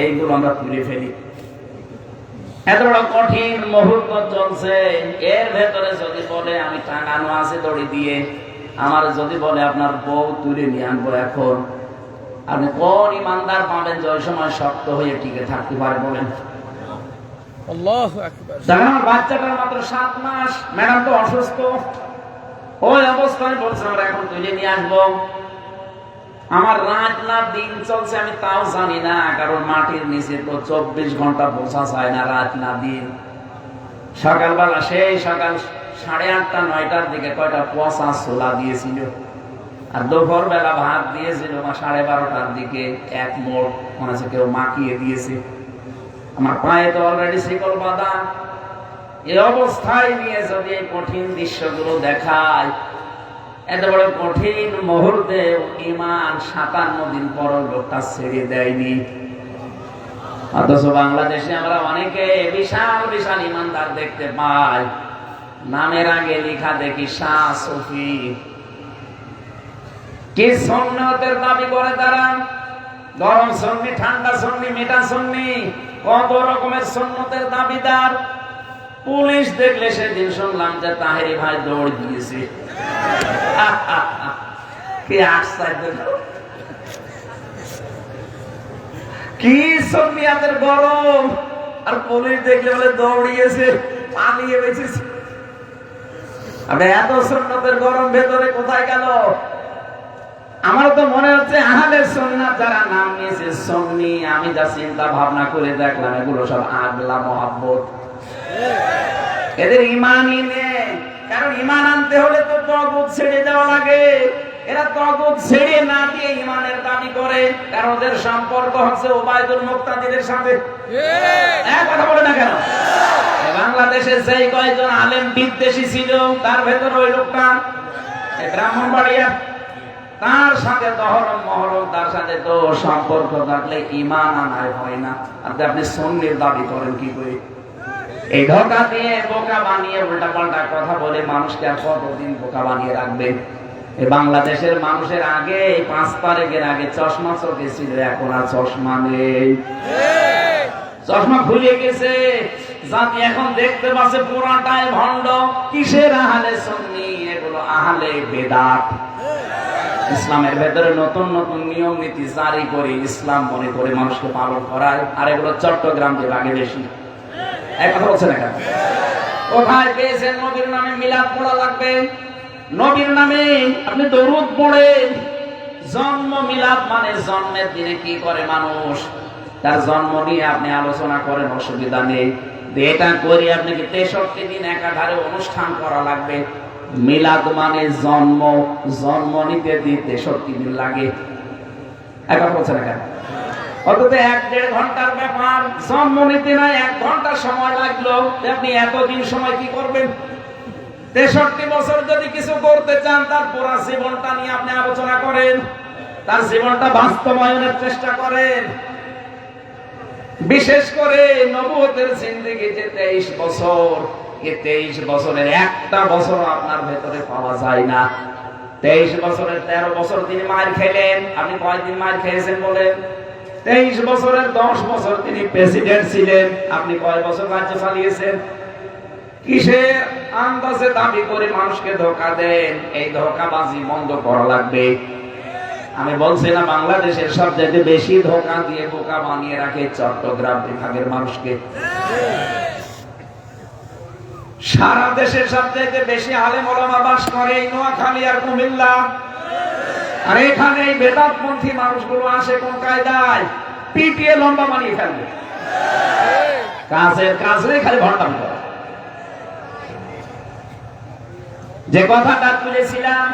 এইগুলো আমরা তুলে ফেলি। এত বড় কঠিন মুহূর্ত চলছে। এর ভেতরে যদি বলে আমি টাঙানো আছে দড়ি দিয়ে, আমার যদি বলে আপনার বউ তুলে নিয়ে আনবো এখন, আপনি কোন ইমানদার পাবেন যে ওই সময় শক্ত হয়ে টিকে থাকতে পারে বলেন? আল্লাহু আকবার। আমার বাচ্চাটার মাত্র 7 মাস, ম্যাডাম তো অসুস্থ। ওই অবস্থায় বলছে আমরা এখন তুলে নিয়ে আসবো। আমার রাত না দিন চলছে আমি তাও জানি না, কারণ মাটির নিচে তো 24 ঘন্টা বোঝা যায় না, রাত না দিন। সকালবেলা সেই সকাল 8:30 9টার দিকে কয়টা পচা ছোলা দিয়েছিল, আর দুপুর বেলা ভাত দিয়েছিল 12:30টার দিকে এক মোড়, মনে হচ্ছে কেউ মাখিয়ে দিয়েছে। আমার পায়ে তো অলরেডি শিকল বাঁধা। এই অবস্থায় নিয়ে যদি এই কঠিন দৃশ্যগুলো দেখায়, এত বড় কঠিন মুহূর্তে ঈমান 57 দিন পর লোকটা ছেড়ে দেয়নি। অথচ বাংলাদেশে আমরা অনেকে বিশাল বিশাল ঈমানদার দেখতে পাই, নামের আগে লেখা দেখি শাহ সুফি। কি সুন্নতের দাবি করে তারা? গরম সুন্নি, ঠান্ডা সুন্নি, মিঠা সুন্নি, কত রকমের সুন্নতের দাবিদার। পুলিশ দেখলে সেদিন শুনলাম যে তাহেরি ভাই দৌড় দিয়েছে। কি আশ্চর্য! কি সুন্নিয়াতের গরম, আর পুলিশ দেখলে বলে দৌড়িয়েছে, পালিয়ে বেঁচেছে। আপনি এত সুন্নতের গরম ভেতরে কোথায় গেল? আমার তো মনে হচ্ছে আহলে সুন্নাত যারা নাম নিয়েছে সুন্নি, আমি যা চিন্তা ভাবনা করে দেখলাম এগুলো সব আগলা মহাব্বত। এদের ঈমানই নেই। কারণ ঈমান আনতে হলে তো তাগুত ছেড়ে দেওয়া লাগে। এরা তাগুত ছেড়ে না দিয়ে ঈমানের দাবি করে, কারণ ওদের সম্পর্ক হচ্ছে ওবায়দুল মুক্তাদিরের সাথে। এক কথা বলে না কেন? বাংলাদেশে যেই কয়েকজন আলেম বিদ্বেষী ছিল তার ভেতর ওই লোকটা ব্রাহ্মণবাড়িয়া, তার সাথে দহরম মহরম, তার সাথে তো সম্পর্ক থাকলে ঈমান আনায় হয় না। আপনি সুন্নির দাবি করেন কি করে? এই ধোঁকা দিয়ে বোকা বানিয়ে উল্টাপাল্টা কথা বলে মানুষকে আর কতদিন বোকা বানিয়ে রাখবেন? এই বাংলাদেশের মানুষের আগে 5 তারিখের আগে চশমা চোখে ছিল, এখন আর চশমা নেই, চশমা খুলে গেছে। জাতি এখন দেখতে পাচ্ছে পুরাটাই ভণ্ড। কিসের আহলে সুন্নি? এগুলো আহলে বেদাত। ইসলামের ভেতরে নতুন নতুন নিয়ম নীতি জারি করে ইসলাম মনে করে মানুষকে পালন করায়, আর এগুলো চট্টগ্রাম বিভাগে বেশি। এক কথা বলছে না কেন? কোথায় পেয়েছেন নবীর নামে মিলাদ পড়া লাগবে? নবীর নামে আপনি দরুদ পড়েন। জন্ম মিলাদ মানে জন্মের দিনে কি করে মানুষ, তার জন্ম নিয়ে আপনি আলোচনা করেন, অসুবিধা নেই। এটা করে আপনাকে 63 দিন একাধারে অনুষ্ঠান করা লাগবে। মিলাদ মানে জন্ম, জন্ম নিতে 63 দিন লাগে। এখন বলছে না কেন? অন্তত 1-1.5 ঘন্টার ব্যাপার, জন্ম নিতে নয় 1 ঘন্টা সময় লাগলো। আপনি এতদিন সময় কি করবেন? 63 বছর যদি কিছু করতে চান, তার পুরা জীবনটা নিয়ে আপনি আলোচনা করেন, তার জীবনটা বাস্তবায়নের চেষ্টা করেন। বিশেষ করে নবুয়তের জিন্দেগি যে 23 বছর, এই 23 বছরের একটা বছর আপনার ভেতরে পাওয়া যায় না। 23 বছরের 13 বছর তিনি মার খেলেন। আপনি কয়দিন মার খেয়েছেন বলেন? 23 বছরের 10 বছর তিনি প্রেসিডেন্ট ছিলেন। আপনি কয় বছর রাজ্য চালিয়েছেন? কিসের আন্দাজে দাবি করে মানুষকে ধোঁকা দেন? এই ধোঁকাবাজি বন্ধ করা লাগবে। আমি বলছি না, বাংলাদেশের সবচেয়ে বেশি ধোঁকা দিয়ে বোকা বানিয়ে রাখে চট্টগ্রাম বিভাগের মানুষকে। সারা দেশের সবচেয়ে বেশি আলেম ওলামা বাস করে এই নোয়াখালী আর কুমিল্লা। আর এখানে এই বেদাতপন্থী মানুষগুলো আসে কোন কায়দায়? পিটিয়ে লম্বা বানিয়ে ফেলবে, কাজের কাজে খালি ভণ্ডামি করে। যে কথাটা তুলেছিলাম,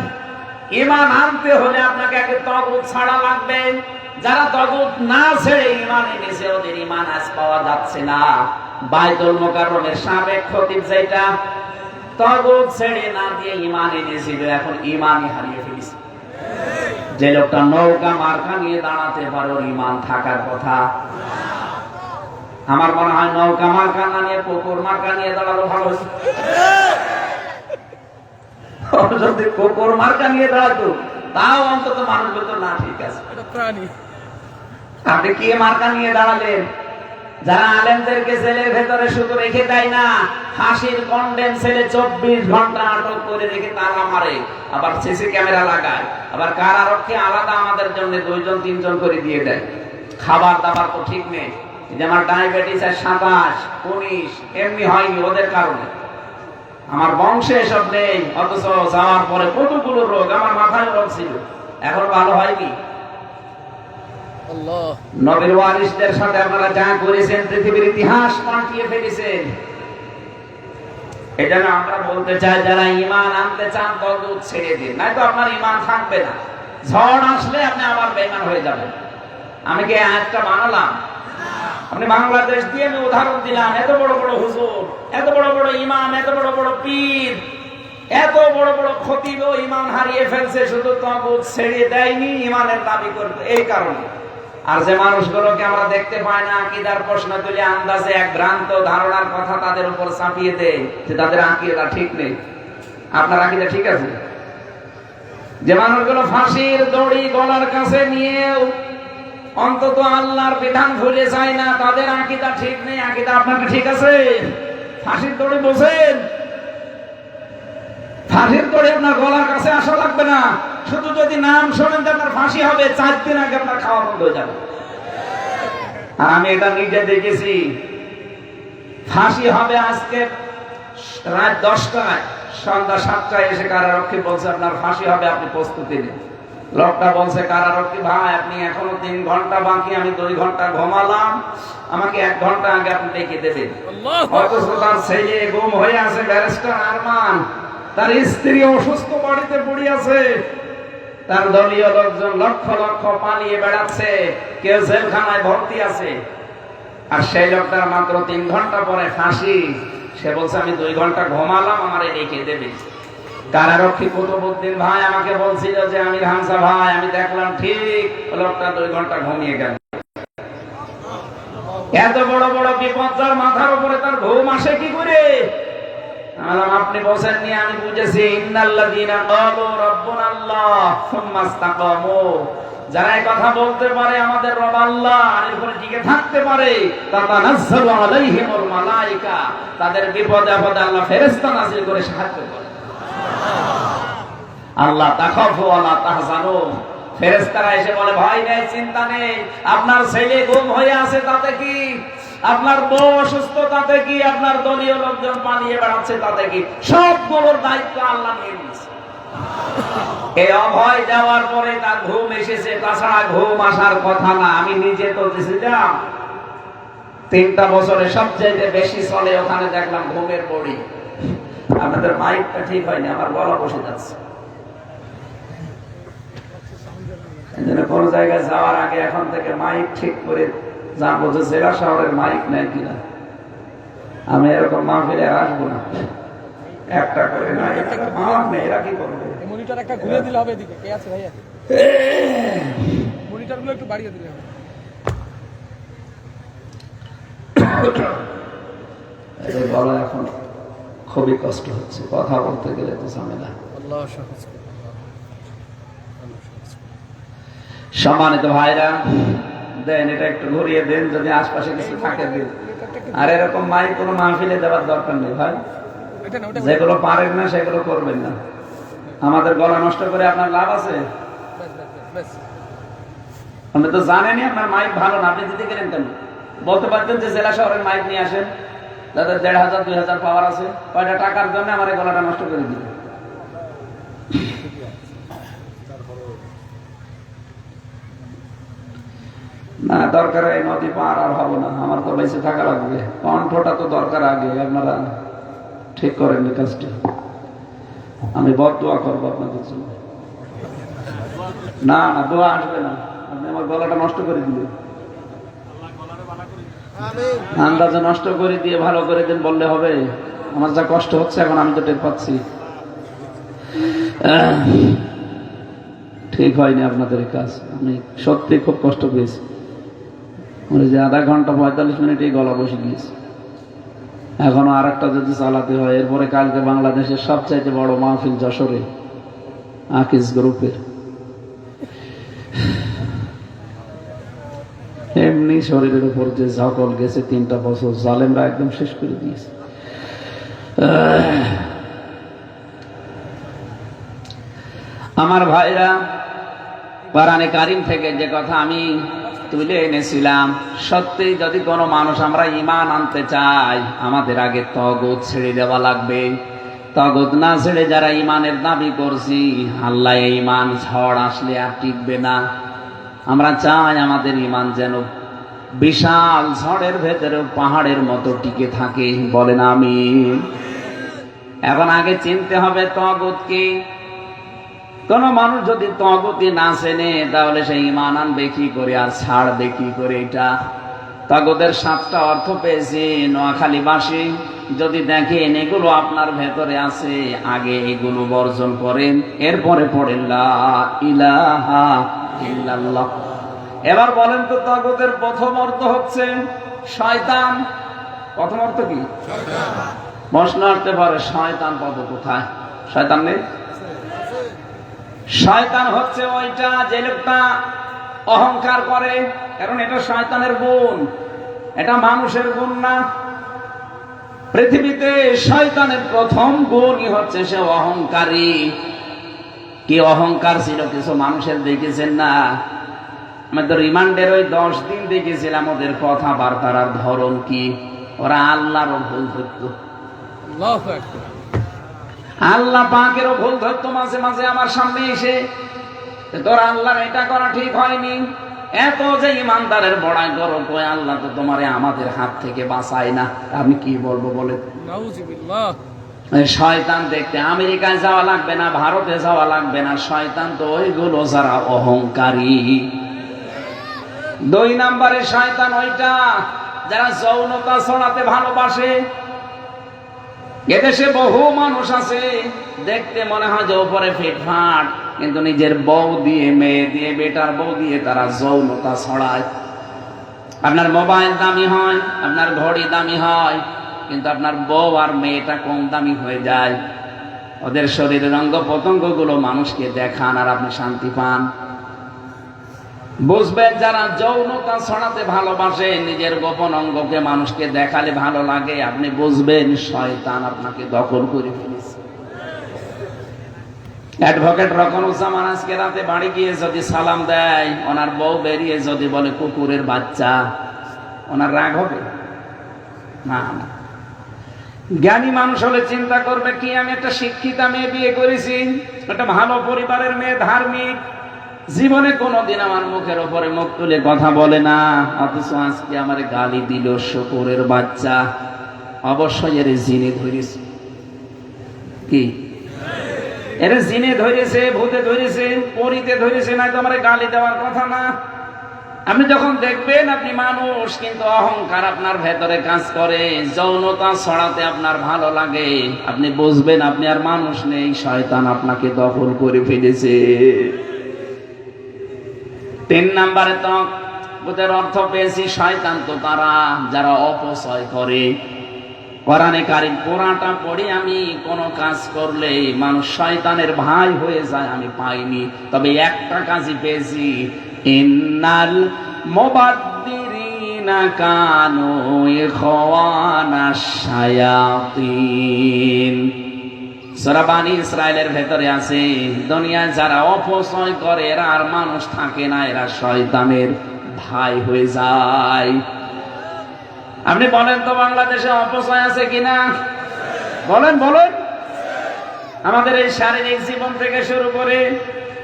ঈমান আনতে হলে আপনাকে আগে তাগুত ছাড়া লাগবে। যারা তাগুত না ছেড়ে ঈমান এনেছে, ওদের ঈমান আজ পাওয়া যাচ্ছে না। বাইতুল মুকাররমের সাবেক খতিব যেটা তাগুত ছেড়ে না দিয়ে ঈমান এনেছিল, এখন ঈমানই হারিয়ে ফেলেছে। যে লোকটা নৌকা মার্কা নিয়ে দাঁড়াতে পারে, ওর ঈমান থাকার কথা। আমার মনে হয় নৌকা মার্কা না নিয়ে কুকুর মার্কা নিয়ে দাঁড়ালো ভালো হয়েছে। যদি কুকুর মার্কা নিয়ে দাঁড়াতো, তাও অন্তত মানুষ বলতো না ঠিক আছে। আপনি কি মার্কা নিয়ে দাঁড়ালেন? যারা আলেমদেরকে জেলের ভেতরে শুধু রেখে দেয় না, ফাঁসির কন্ডেম ছেলে 24 ঘন্টা আটক করে রেখে তালা মারে, আবার সিসি ক্যামেরা লাগায়, আবার কারারক্ষী আলাদা আমাদের জন্য 2-3 করে দিয়ে দেয়। খাবার দাবার তো ঠিক নেই। যে আমার ডায়াবেটিস 27, 19 এমনি হয়নি ওদের কারণে। আমার বংশে এসব নেই, অথচ যাওয়ার পরে কতগুলো রোগ, আমার মাথায় রোগ ছিল, এখন ভালো হয়নি। নবীর ওয়ারিসদের সাথে আপনারা যা করেছেন, পৃথিবীর ইতিহাস পাল্টিয়ে ফেলেছেন। এজন্য আমরা বলতে চাই, যারা ঈমান আনতে চান তাগুত ছেড়ে দিন, নয়তো আপনার ঈমান থাকবে না। ঝড় আসলে আপনি আবার বেঈমান হয়ে যাবেন। আমি কি আয়াতটা বানালাম? আপনি বাংলাদেশ দিয়ে আমি উদাহরণ দিলাম। এত বড় বড় হুজুর, এত বড় বড় ইমাম, এত বড় বড় পীর, এত বড় বড় খতিব ঈমান হারিয়ে ফেলছে, শুধু তাগুত ছেড়ে দেয়নি, ঈমানের দাবি করবে এই কারণে। আর যে মানুষগুলোকে আমরা দেখতে পাই না, আকীদার প্রশ্ন তুলে আন্দাজে এক ভ্রান্ত ধারণার কথা তাদের উপর চাপিয়ে দেয় যে তাদের আকীদা ঠিক নেই। আপনার আকীদা ঠিক আছে? যে মানুষগুলো ফাঁসির দড়ি গলার কাছে নিয়েও অন্তত আল্লাহর বিধান ভুলে যায় না, তাদের আকীদা ঠিক নেই। আকীদা আপনার ঠিক আছে? ফাঁসির দড়ি বোঝেন? ফাঁসির দড়ি আপনার গলার কাছে আসা লাগবে না, শুধু যদি নাম শোনেন যে আপনার ফাঁসি হবে, 4 দিন আগে আপনার খাওয়া বন্ধ হয়ে যাবে। আর আমি এটা নিজে দেখেছি। ফাঁসি হবে আজকে রাত 10টায়, সন্ধ্যা 7টায় এসে কারারক্ষী বলছে আপনার ফাঁসি হবে, আপনি প্রস্তুতি নিন। লোকটা বলছে কারারক্ষী ভাই, আপনি এখনো 3 ঘন্টা বাকি, আমি 2 ঘন্টা ঘুমালাম, আমাকে 1 ঘন্টা আগে আপনি ডেকে দেবেন। অথচ তার ছেলে গুম হয়ে আছে, ব্যারিস্টার আরমান, তার স্ত্রী অসুস্থ বাড়িতে পড়ে আছে, তার দলীয় লোকজন লক্ষ লক্ষ পালিয়ে বেড়াচ্ছে, কেউ জেলখানায় ভর্তি আছে। আর সেই লোকটার মাত্র 3 ঘন্টা পরে ফাঁসি। সে বলছে আমি 2 ঘন্টা ঘুমালাম, আমার রেখে দেবে। কারারক্ষী কুতুবউদ্দিন ভাই আমাকে বলছিল যে আমির হামজা ভাই, আমি দেখলাম ঠিক লোকটা 2 ঘন্টা ঘুমিয়ে গেল। এত বড় বড় বিপদ যার মাথার উপরে, তার ঘুম আসে কি করে? আপনি বলছেন নি, আমি বুঝেছি। ইন্নাল্লাযীনা ক্বালু রাব্বুনাল্লাহ সুম্মা ইসতাকামু, যারা এই কথা বলতে পারে আমাদের রব আল্লাহ, আর এরপরে টিকে থাকতে পারে, তাতানাজ্জালু আলাইহিমুল মালায়েকা, তাদের বিপদে আপদে আল্লাহ ফেরেশতা নাযিল করে সাহায্য করে। আল্লাহ তাখাফু ওয়ালা তাহজানু, ফেরেশতারা এসে বলে ভয় নেই, চিন্তা নেই, আপনার ছেলে গুম হয়ে আছে তাতে কি, আপনার বউ অসুস্থ তাতে কি, আপনার দলীয় লোকজন পালিয়ে বেড়াচ্ছে তাতে কি, সবগুলোর দায়িত্ব আল্লাহ নিয়ে নিয়েছে। এই অভয় দেওয়ার পরে তার ঘুম এসেছে, তাছাড়া ঘুম আসার কথা না। আমি নিজে তো দিয়েছিলাম 3টা বছরে সবচেয়ে বেশি চলে, ওখানে দেখলাম ঘুমের বড়ি। আপনাদের মাইকটা ঠিক হয়নি, আমার গলা বসে যাচ্ছে। কোন জায়গায় যাওয়ার আগে এখন থেকে মাইক ঠিক করে জানবো যে জেলা শহরের মাইক নেই কিনা। আমি এরকম মাহফিলে আসবো না, একটা করে নাই, এরা কি করবে? মনিটর একটা ঘুরিয়ে দিলে হবে। এদিকে কে আছে ভাইয়া? মনিটর গুলো একটু বাড়িয়ে দিলে হবে। গলা এখন খুবই কষ্ট হচ্ছে, কথা বলতে গেলে তো ঝামেলা। আল্লাহ সহজ করে। সম্মানিত ভাইরা, দেন এটা একটু ঘুরিয়ে দেন, যদি আশপাশে কিছু থাকে দিন। আর এরকম মাইক কোনো মাহফিলে দেওয়ার দরকার নেই ভাই। যেগুলো পারেন না সেগুলো করবেন না। আমাদের গলা নষ্ট করে আপনার লাভ আছে? আপনি তো জানেনই আপনার মাইক ভালো না, আপনি দিতে গেলেন কেন? বলতে পারতেন যে জেলা শহরের মাইক নিয়ে আসেন, যাদের 1500 2000 পাওয়ার আছে, কয়টা টাকার জন্য আমার এই গলাটা নষ্ট করে দিবে। না, দরকার এই নদী পার আর হবো না, আমার তো বেঁচে থাকা লাগবে। কণ্ঠটা তো দরকার আগে, আপনারা ঠিক করেন এই কাজটা। আমি বদদোয়া করবো আপনাদের জন্য। না না, দোয়া আসবে না, আপনি আমার গলাটা নষ্ট করে দিলেন। আন্দাজে নষ্ট করে দিয়ে ভালো করে দিন বললে হবে? আমার যা কষ্ট হচ্ছে এখন আমি তো টের পাচ্ছি। ঠিক হয়নি আপনাদের এই কাজ, আমি সত্যি খুব কষ্ট পেয়েছি। যে আধা ঘন্টা 45 মিনিট এই গলা বসে গিয়েছে। এখনো আর একটা যদি চালাতে হয়, এরপরে কালকে বাংলাদেশের সবচাইতে বড় মাহফিল যশোরে, আকিজ গ্রুপের। এমনি শরীরের উপর যে ঝকল গেছে 3টা বছর, জালেমরা একদম শেষ করে দিয়েছে। আমার ভাইরা, কোরআনে কারীম থেকে যে কথা আমি তুলে এনেছিলাম, সত্যি যদি কোনো মানুষ আমরা ঈমান আনতে চাই, আমাদের আগে তাগুত ছেড়ে দেওয়া লাগবে। তাগুত না ছেড়ে যারা ঈমানের দাবি করছি, আল্লাহ এই ঈমান ঝড় আসলে আর টিকবে না। আমরা চাই আমাদের ঈমান যেন বিশাল ঝড়ের ভেতরে পাহাড়ের মতো টিকে থাকে। বলেন আমিন। এখন আগে চিনতে হবে তাগুত কি। কোন মানুষ যদি তাগুতি না চেনে, তাহলে সে ঈমান আনবে কি করে আর ছাড়বে কি করে? এটা তাগুতের 7টা অর্থ পেয়েছি নোয়াখালীবাসী। যদি দেখেন এগুলো আপনার ভেতরে আছে, আগে এগুলো বর্জন করেন, এরপরে পড়েন লা ইলাহা ইল্লাল্লাহ। এবার বলেন তো, তাগুতের প্রথম অর্থ হচ্ছে শয়তান। প্রথম অর্থ কি? প্রশ্ন আসতে পারে, শয়তান পদ কোথায়? শয়তান নেই? শয়তান হচ্ছে ওইটা যে লোকটা অহংকার করে, কারণ এটা শয়তানের গুণ, এটা মানুষের গুণ না। পৃথিবীতে শয়তানের প্রথম গুণই হচ্ছে সে অহংকারী। কি অহংকার ছিল কিছু মানুষের, দেখেছেন না? আমাদের রিমান্ডের ওই 10 দিন দেখেছিলাম ওদের কথাবার্তার আর ধরন কি। ওরা আল্লাহরও ভুল ধরত, আল্লাহ পাকেরও ভুল ধরত মাঝে মাঝে আমার সামনে এসে। তোর আল্লাহর এটা করা ঠিক হয়নি, এত যে ইমানদারের বড়াই করো, কই আল্লাহ তো তোমারে আমাদের হাত থেকে বাঁচায় না। আমি কি বলবো বলে? ওই শয়তান দেখতে আমেরিকায় যাওয়া লাগবে না, ভারতে যাওয়া লাগবে না। শয়তান তো ওইগুলো যারা অহংকারী। 2 নম্বরে শয়তান ওইটা যারা যৌনতা ছড়াতে ভালোবাসে। এদেশে বহু মানুষ আছে দেখতে মনে হয় যে উপরে ফিটফাট, কিন্তু নিজের বউ দিয়ে, মেয়ে দিয়ে, বেটার বউ দিয়ে তারা যৌনতা ছড়ায়। আপনার মোবাইল দামি হয়, আপনার ঘড়ি দামি হয়, কিন্তু আপনার বউ আর মেয়েটা কম দামি হয়ে যায়। ওদের শরীরের অঙ্গ প্রত্যঙ্গ গুলো মানুষকে দেখান আর আপনি শান্তি পান। বুঝবেন যারা যৌনতা ছড়াতে ভালোবাসে, নিজের গোপন অঙ্গকে মানুষকে দেখালে ভালো লাগে, আপনি বুঝবেন শয়তান আপনাকে দখল করে ফেলেছে। অ্যাডভোকেট রকনুজ্জামান আজকে রাতে বাড়ি গিয়ে যদি সালাম দেয়, ওনার বউ বেরিয়ে যদি বলে কুকুরের বাচ্চা, ওনার রাগ হবে না? না। জ্ঞানী মানুষ হলে চিন্তা করবে কি, আমি একটা শিক্ষিতা মেয়ে বিয়ে করেছি, একটা ভালো পরিবারের মেয়ে, ধার্মিক, জীবনে কোনোদিন আমার মুখের ওপরে মুখ তুলে কথা বলে না, অথচ আজকে আমার গালি দিল শুকুরের বাচ্চা। অবশ্যই এর জিনে ধরেছে। কি এর জিনে ধরেছে, ভূতে ধরেছে, পরিতে ধরেছে, না তো আমার গালি দেওয়ার কথা না। আপনি যখন দেখবেন আপনি মানুষ, কিন্তু অহংকার আপনার ভেতরে কাজ করে, যৌনতা ছড়াতে আপনার ভালো লাগে, আপনি বুঝবেন আপনি আর মানুষ নেই, শয়তান আপনাকে দখল করে ফেলেছে। 3 নম্বরে তো ওদের অর্থ পেয়েছি, শয়তান তো তারা যারা অপচয় করে। কোরআনে কারিম পুরাটা পড়ি আমি কোন কাজ করলে মানুষ শয়তানের ভাই হয়ে যায় আমি পাইনি, তবে একটা কাজই পেয়েছি, ইন্নাল মুবাদ্দিরিনা কানু ইখওয়ানাশ শায়াতিন। সূরা বানী ইসরাইলের ভেতরে আছে, দুনিয়ায় যারা অপচয় করে এরা আর মানুষ থাকে না, এরা শয়তানের ভাই হয়ে যায়। আপনি বলেন তো বাংলাদেশে অপচয় আছে কিনা? বলেন বলেন। আমাদের এই শারীরিক জীবন থেকে শুরু করে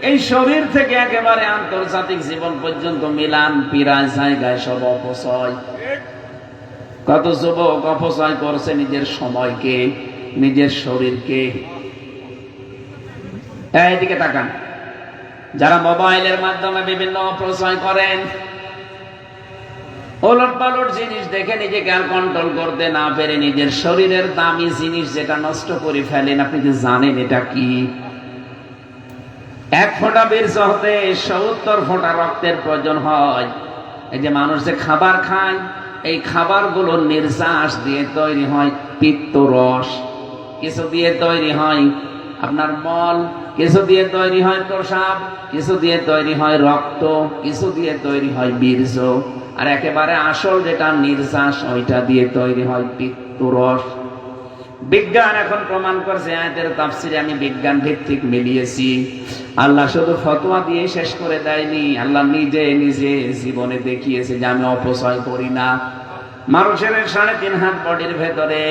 এই শরীর থেকে একেবারে আন্তর্জাতিক জীবন পর্যন্ত মিলান প্রায় জায়গায় সব অপচয়। কত যুবক অপচয় করছে নিজের সময়কে, নিজের শরীরকে। এইদিকে তাকান, যারা মোবাইলের মাধ্যমে বিভিন্ন অপচয় করেন, ওলট পালট জিনিস দেখে নিজেকে আর কন্ট্রোল করতে না পেরে নিজের শরীরের দামি জিনিস যেটা নষ্ট করে ফেলেন, আপনি কি জানেন এটা কি? 1 ফোঁটা বীর্য হতে 70 ফোঁটা রক্তের প্রয়োজন হয়। এই যে মানুষ যে খাবার খায়, এই খাবারগুলোর নির্যাস দিয়ে তৈরি হয় পিত্তরস, কিছু দিয়ে তৈরি হয় আপনার মল, কিছু দিয়ে তৈরি হয় প্রসাব, কিছু দিয়ে তৈরি হয় রক্ত, কিছু দিয়ে তৈরি হয় বীর্য, আর একেবারে আসল যেটা নির্যাস ওইটা দিয়ে তৈরি হয় পিত্তরস। বিজ্ঞান এখন প্রমাণ করছে, আয়াতের তাফসিরে আমি বিজ্ঞান ভিত্তিক মিলিয়েছি। আল্লাহ শুধু ফতোয়া দিয়ে শেষ করে দেয়নি, আল্লাহ নিজে নিজে জীবনে দেখিয়েছে যে আমি অপচয় করি না। মানুষের 3.5 হাত বডির ভেতরে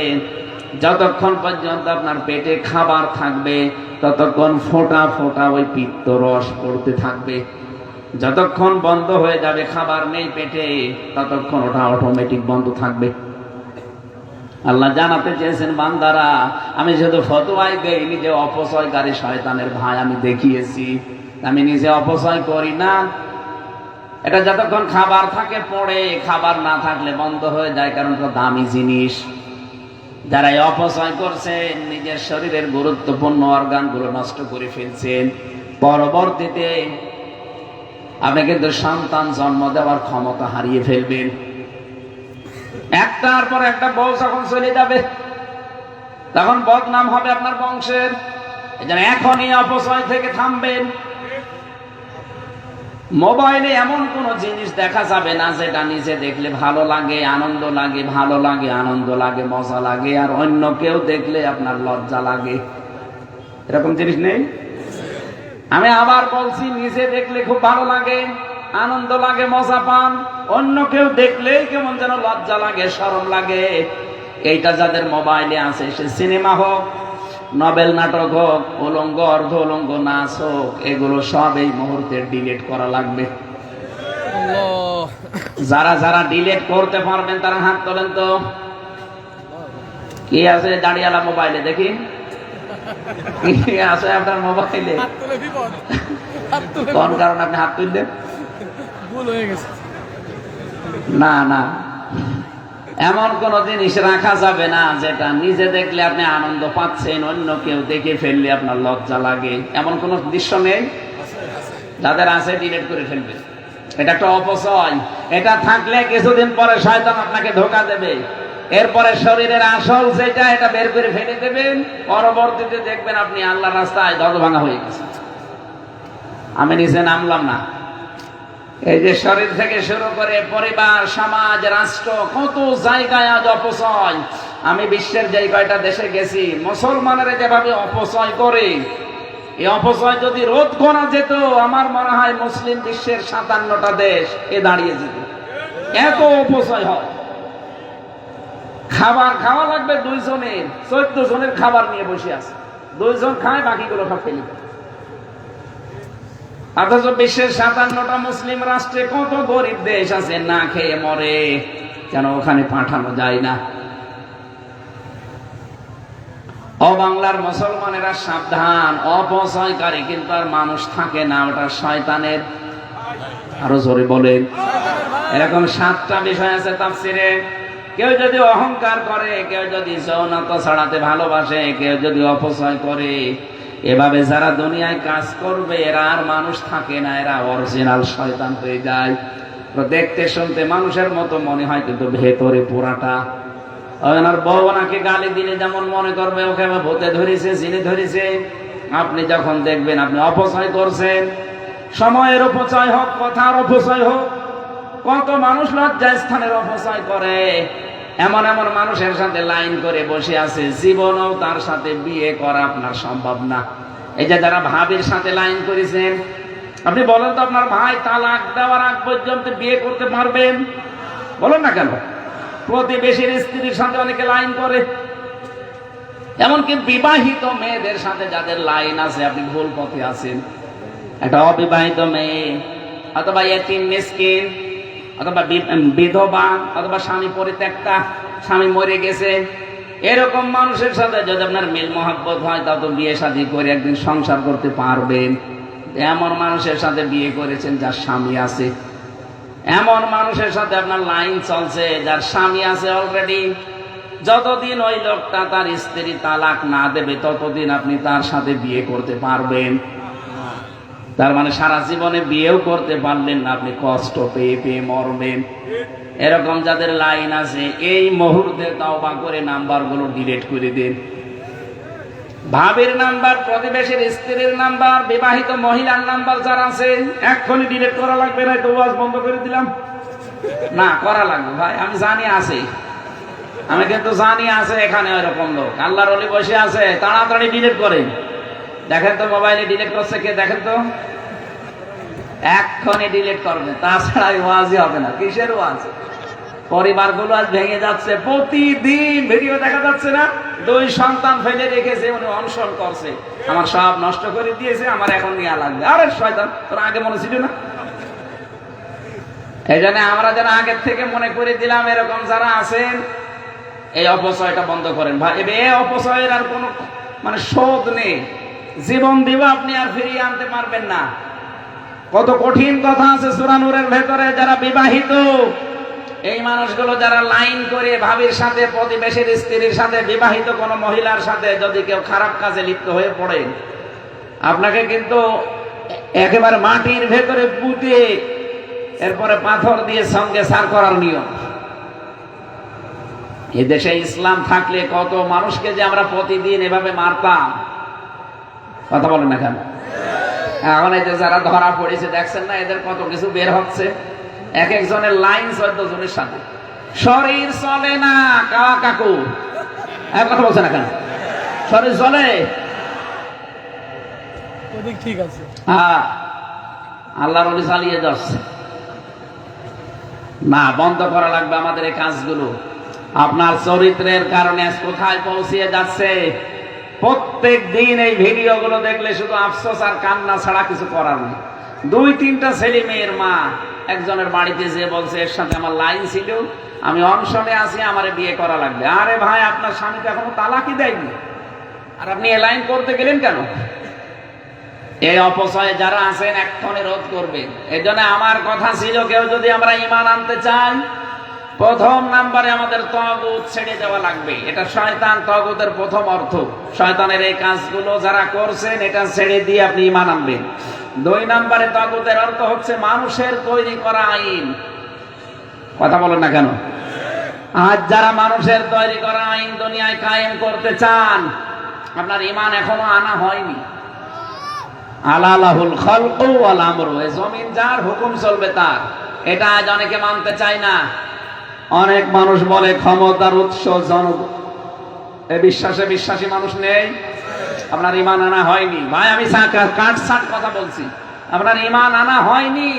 যতক্ষণ পর্যন্ত আপনার পেটে খাবার থাকবে ততক্ষণ ফোঁটা ফোঁটা ওই পিত্তরস পড়তে থাকবে। যতক্ষণ বন্ধ হয়ে যাবে, খাবার নেই পেটে, ততক্ষণ ওটা অটোমেটিক বন্ধ থাকবে। আল্লাহ জানাতে চেয়েছেন, বান্দারা আমি শুধু ফতোয়াই দেইনি যে অপচয়কারী শয়তানের ভাই আমি দেখিয়েছি, আমি নিজে অপচয় করি না। এটা যতক্ষণ খাবার থাকে পড়ে, খাবার না থাকলে বন্ধ হয়ে যায়, কারণ এটা দামি জিনিস। যারা এই অপচয় করছেন, নিজের শরীরের গুরুত্বপূর্ণ অর্গানগুলো নষ্ট করে ফেলছেন, পরবর্তীতে আপনি কিন্তু সন্তান জন্ম দেওয়ার ক্ষমতা হারিয়ে ফেলবেন। একটার পর একটা বউ যখন চলে যাবে, তখন বদনাম হবে আপনার বংশের। এজন্য এখনই অপচয় থেকে থামবেন। মোবাইলে এমন কোন জিনিস দেখা যাবে না যেটা নিজে দেখলে ভালো লাগে, আনন্দ লাগে, ভালো লাগে, আনন্দ লাগে, মজা লাগে, আর অন্য কেউ দেখলে আপনার লজ্জা লাগে। এরকম জিনিস নেই। আমি আবার বলছি, নিজে দেখলে খুব ভালো লাগে, আনন্দ লাগে, মজা পান, অন্য কেউ দেখলেই কেমন যেন লজ্জা লাগে, শরম লাগে। এইটা যাদের মোবাইলে আছে, সে সিনেমা হোক, নভেল নাটক হোক, উলঙ্গ অর্ধ উলঙ্গ নাচ হোক, এগুলো সব এই মুহূর্তে ডিলিট করা লাগবে। যারা যারা ডিলিট করতে পারবেন তারা হাত তোলেন তো। কি আছে দাঁড়িয়ালা মোবাইলে? দেখি কি আছে আপনার মোবাইলে? হাত তুলে বিপদ, হাত তুলে কোন কারণে আপনি হাত তুললেন? ভুল হয়ে গেছে। না না, এমন কোন জিনিস রাখা যাবে না যেটা নিজে দেখলে আপনি আনন্দ পাচ্ছেন, অন্য কেউ দেখে ফেললে আপনার লজ্জা লাগে। এমন কোন দৃশ্য নেই? যাদের আছে ডিলিট করে ফেলবে। এটা একটা অপচয়। এটা থাকলে কিছুদিন পরে শয়তান আপনাকে ধোঁকা দেবে। এরপরে শরীরের আসল যেটা এটা বের করে ফেলে দেবেন। পরবর্তীতে দেখবেন আপনি আল্লাহর রাস্তায় দরভাঙা হয়ে গেছে। আমি নিচে নামলাম না। এই যে শরীর থেকে শুরু করে পরিবার, সমাজ, রাষ্ট্র, কত জায়গায় আজ অপচয়। আমি বিশ্বের যে কয়টা দেশে গেছি, মুসলমানেরা যেভাবে অপচয় করে, এই অপচয় যদি রোধ করা যেত, আমার মনে হয় মুসলিম বিশ্বের 57টা দেশ এ দাঁড়িয়ে যেত। এত অপচয় হয়। খাবার খাওয়া লাগবে 2 জনের, 14 জনের খাবার নিয়ে বসে আছে। 2 জন খায়, বাকিগুলো সব ফেলে দেয়। অথচ বিশ্বের 57টা মুসলিম রাষ্ট্রে কত গরিব দেশ আছে না খেয়ে মরে, কেন ওখানে পাঠানো যায় না? ও বাংলার মুসলমানেরা সাবধান, অপচয়কারী কিন্তু আর মানুষ থাকে না, ওটা শয়তানের। আরো জোরে বলেন। এরকম 7টা বিষয় আছে তাফসিরে। কেউ যদি অহংকার করে, কেউ যদি যৌনতা ছড়াতে ভালোবাসে, কেউ যদি অপচয় করে, এভাবে যারা দুনিয়ায় কাজ করবে এরা আর মানুষ থাকে না, এরা অরিজিনাল শয়তান হয়ে যায়। দেখতে শুনতে মানুষের মতো মনে হয়, কিন্তু ভেতরে পুরাটা। ওনার বউ ওনাকে গালি দিলে যেমন মনে করবে ওকে ভূতে ধরেছে, জিনে ধরেছে, আপনি যখন দেখবেন আপনি অপচয় করছেন, সময়ের অপচয় হোক, কথার অপচয় হোক, কত মানুষ লজ্জায় স্থানের অপচয় করে। এমন এমন মানুষের সাথে লাইন করে বসে আছে, জীবনেও তার সাথে বিয়ে করা আপনার সম্ভব না। এই যে যারা ভাবির সাথে লাইন করেছেন, আপনি বলেন তো আপনার ভাই তালাক দেওয়ার আগ পর্যন্ত বিয়ে করতে পারবেন? বলেন না কেন? প্রতিবেশীর স্ত্রীর সাথে অনেকে লাইন করে, এমনকি বিবাহিত মেয়েদের সাথে যাদের লাইন আছে, আপনি ভুল পথে আছেন। একটা অবিবাহিত মেয়ে অথবা এতিম মিসকিন অথবা বিধবা অথবা স্বামী পরিত্যক্তা, স্বামী মরে গেছে, এরকম মানুষের সাথে যদি আপনার মিল মহব্বত হয়, তা তো বিয়ে শাদী করে একদিন সংসার করতে পারবেন। এমন মানুষের সাথে বিয়ে করেছেন যার স্বামী আছে, এমন মানুষের সাথে আপনার লাইন চলছে যার স্বামী আছে অলরেডি। যতদিন ওই লোকটা তার স্ত্রী তালাক না দেবে, ততদিন আপনি তার সাথে বিয়ে করতে পারবেন। তার মানে সারা জীবনে বিয়েও করতে পারলেন না, আপনি কষ্ট পেয়ে পেয়ে মরবেন। এরকম যাদের লাইন আছে, এই মুহূর্তে তওবা করে নাম্বারগুলো ডিলিট করে দিন। ভাবির নাম্বার, প্রতিবেশীর স্ত্রীর নাম্বার, বিবাহিত মহিলার নাম্বার যারা আছে, এক্ষুনি ডিলিট করা লাগবে না। তো ওয়াজ বন্ধ করে দিলাম না, করা লাগবে ভাই। আমি জানি আছে, আমি কিন্তু জানি আছে এখানে ওইরকম লোক, আল্লাহর ওলি বসে আছে, তাড়াতাড়ি ডিলিট করে। দেখেন তো মোবাইলে ডিলিট করছে কে, দেখেন তো, এক্ষুনি ডিলিট করবেন, তাছাড়া ওয়াজই হবে না। কিসের ওয়াজ? পরিবারগুলো আজ ভেঙে যাচ্ছে, প্রতিদিন ভিডিও দেখা যাচ্ছে না? 2 সন্তান ফেলে রেখেছে, উনি অনশন করছে, আমার সব নষ্ট করে দিয়েছে, আমার এখন নেওয়া লাগবে। আরে শয়তান, তোর আগে মনে ছিল না? এই জন্য আমরা যারা আগের থেকে মনে করে দিলাম, এরকম যারা আছেন, এই অপচয়টা বন্ধ করেন ভাই। এই অপচয়ের আর কোনো মানে শোধ নেই। জীবন দিব আপনি আর ফিরিয়ে আনতে পারবেন না। কত কঠিন কথা আছে সূরা নূরের ভেতরে। যারা বিবাহিত, এই মানুষগুলো যারা লাইন করে ভাবির সাথে, প্রতিবেশীর স্ত্রীর সাথে, বিবাহিত কোনো মহিলার সাথে যদি কেউ খারাপ কাজে লিপ্ত হয়ে পড়ে, আপনাকে কিন্তু একেবারে মাটির ভেতরে পুঁতে এরপরে পাথর দিয়ে সঙ্গে সার করার নিয়ম। এই দেশে ইসলাম থাকলে কত মানুষকে যে আমরা প্রতিদিন এভাবে মারতাম, কথা বলেন না কেন? এখন এই যে যারা ধরা পড়েছে দেখছেন না, এদের কত কিছু বের হচ্ছে। এক একজনের লাইন 14 জনের সাথে। শরীর চলে না কাওয়া কাকু, কথা বলছে না কেন? শরীর চলে, ঠিক আছে, হ্যাঁ, আল্লাহর ওলি চালিয়ে যাচ্ছে না। বন্ধ করা লাগবে আমাদের এই কাজগুলো। আপনার চরিত্রের কারণে আজ কোথায় পৌঁছিয়ে যাচ্ছে। প্রত্যেক দিন এই ভিডিওগুলো দেখলে শুধু আফসোস আর কান্না ছাড়া কিছু করার নেই। 2-3টা ছেলে মেয়ের মা একজনের বাড়িতে যেয়ে বলছে এর সাথে আমার লাইন ছিল, আমি অনশনে আছি, আমারে বিয়ে করা লাগবে। আরে ভাই, আপনার স্বামী তো এখনো তালাকই দেয়নি, আর আপনি এ লাইন করতে গেলেন কেন? এই অপচয়ে যারা আছেন এক্ষণে রোধ করবেন। এই জন্য আমার কথা ছিল, কেউ যদি আমরা ঈমান আনতে চাই, প্রথম নাম্বারে আমাদের তাগুত ছেড়ে দেওয়া লাগবে। এটা শয়তান তাগুতের প্রথম অর্থ। শয়তানের এই কাজগুলো যারা করছেন, এটা ছেড়ে দিয়ে আপনি ঈমান আনবেন। 2 নাম্বারে তাগুতের অর্থ হচ্ছে মানুষের তৈরি করা আইন। কথা বলেন না কেন? আজ যারা মানুষের তৈরি করা আইন দুনিয়ায় কায়েম করতে চান, আপনার ঈমান এখনো আনা হয়নি। আলালাহুল খালকু ওয়াল আমরু, এই জমিন যার, হুকুম চলবে তার। এটা আজ অনেকে মানতে চায় না। অনেক মানুষ বলে ক্ষমতার উৎস জনগণ, এই বিশ্বাসে বিশ্বাসী মানুষ নেই। আপনার ঈমান আনা হয়নি ভাই, আমি কাটছাট কথা বলছি। আপনার ঈমান আনা হয়নি।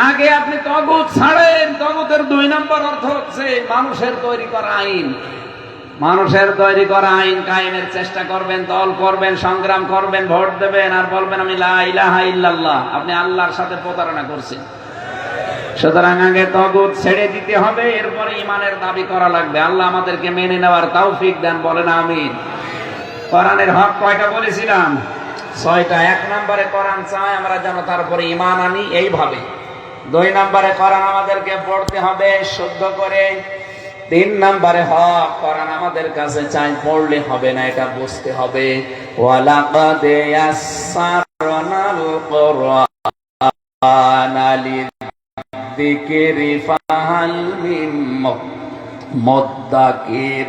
আগে আপনি তাগুত ছাড়েন। তাগুতের 2 নম্বর অর্থ হচ্ছে মানুষের তৈরি করা আইন। মানুষের তৈরি করা আইন কায়েমের চেষ্টা করবেন, দল করবেন, সংগ্রাম করবেন, ভোট দেবেন, আর বলবেন আমি লা ইলাহা ইল্লাল্লাহ। আপনি আল্লাহর সাথে প্রতারণা করছেন। সুতরাং আগে তাগুত ছেড়ে দিতে হবে, এরপরে ঈমানের দাবি করা লাগবে। আল্লাহ আমাদেরকে মেনে নেওয়ার তৌফিক দেন, বলেন আমিন। কোরআনের হক কয়টা বলেছিলাম? 6টা। 1 নম্বরে কোরআন চাই আমরা যেন তারপরে ঈমান আনি এইভাবে। 2 নম্বরে কোরআন আমাদেরকে পড়তে হবে শুদ্ধ করে। 3 নম্বরে হক কোরআন আমাদের কাছে চাই, পড়লে হবে না, এটা বুঝতে হবে। ওয়ালাকাদ ইয়াসসারনাল কুরআনা লিযিকরি ফাহাল মিন মুদ্দাকির।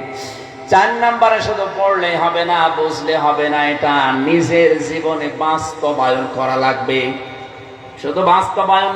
4 নম্বরে শুধু পড়লে হবে না, বুঝলে হবে না, এটা নিজের জীবনে বাস্তবায়ন করা লাগবে। শুধু বাস্তবায়ন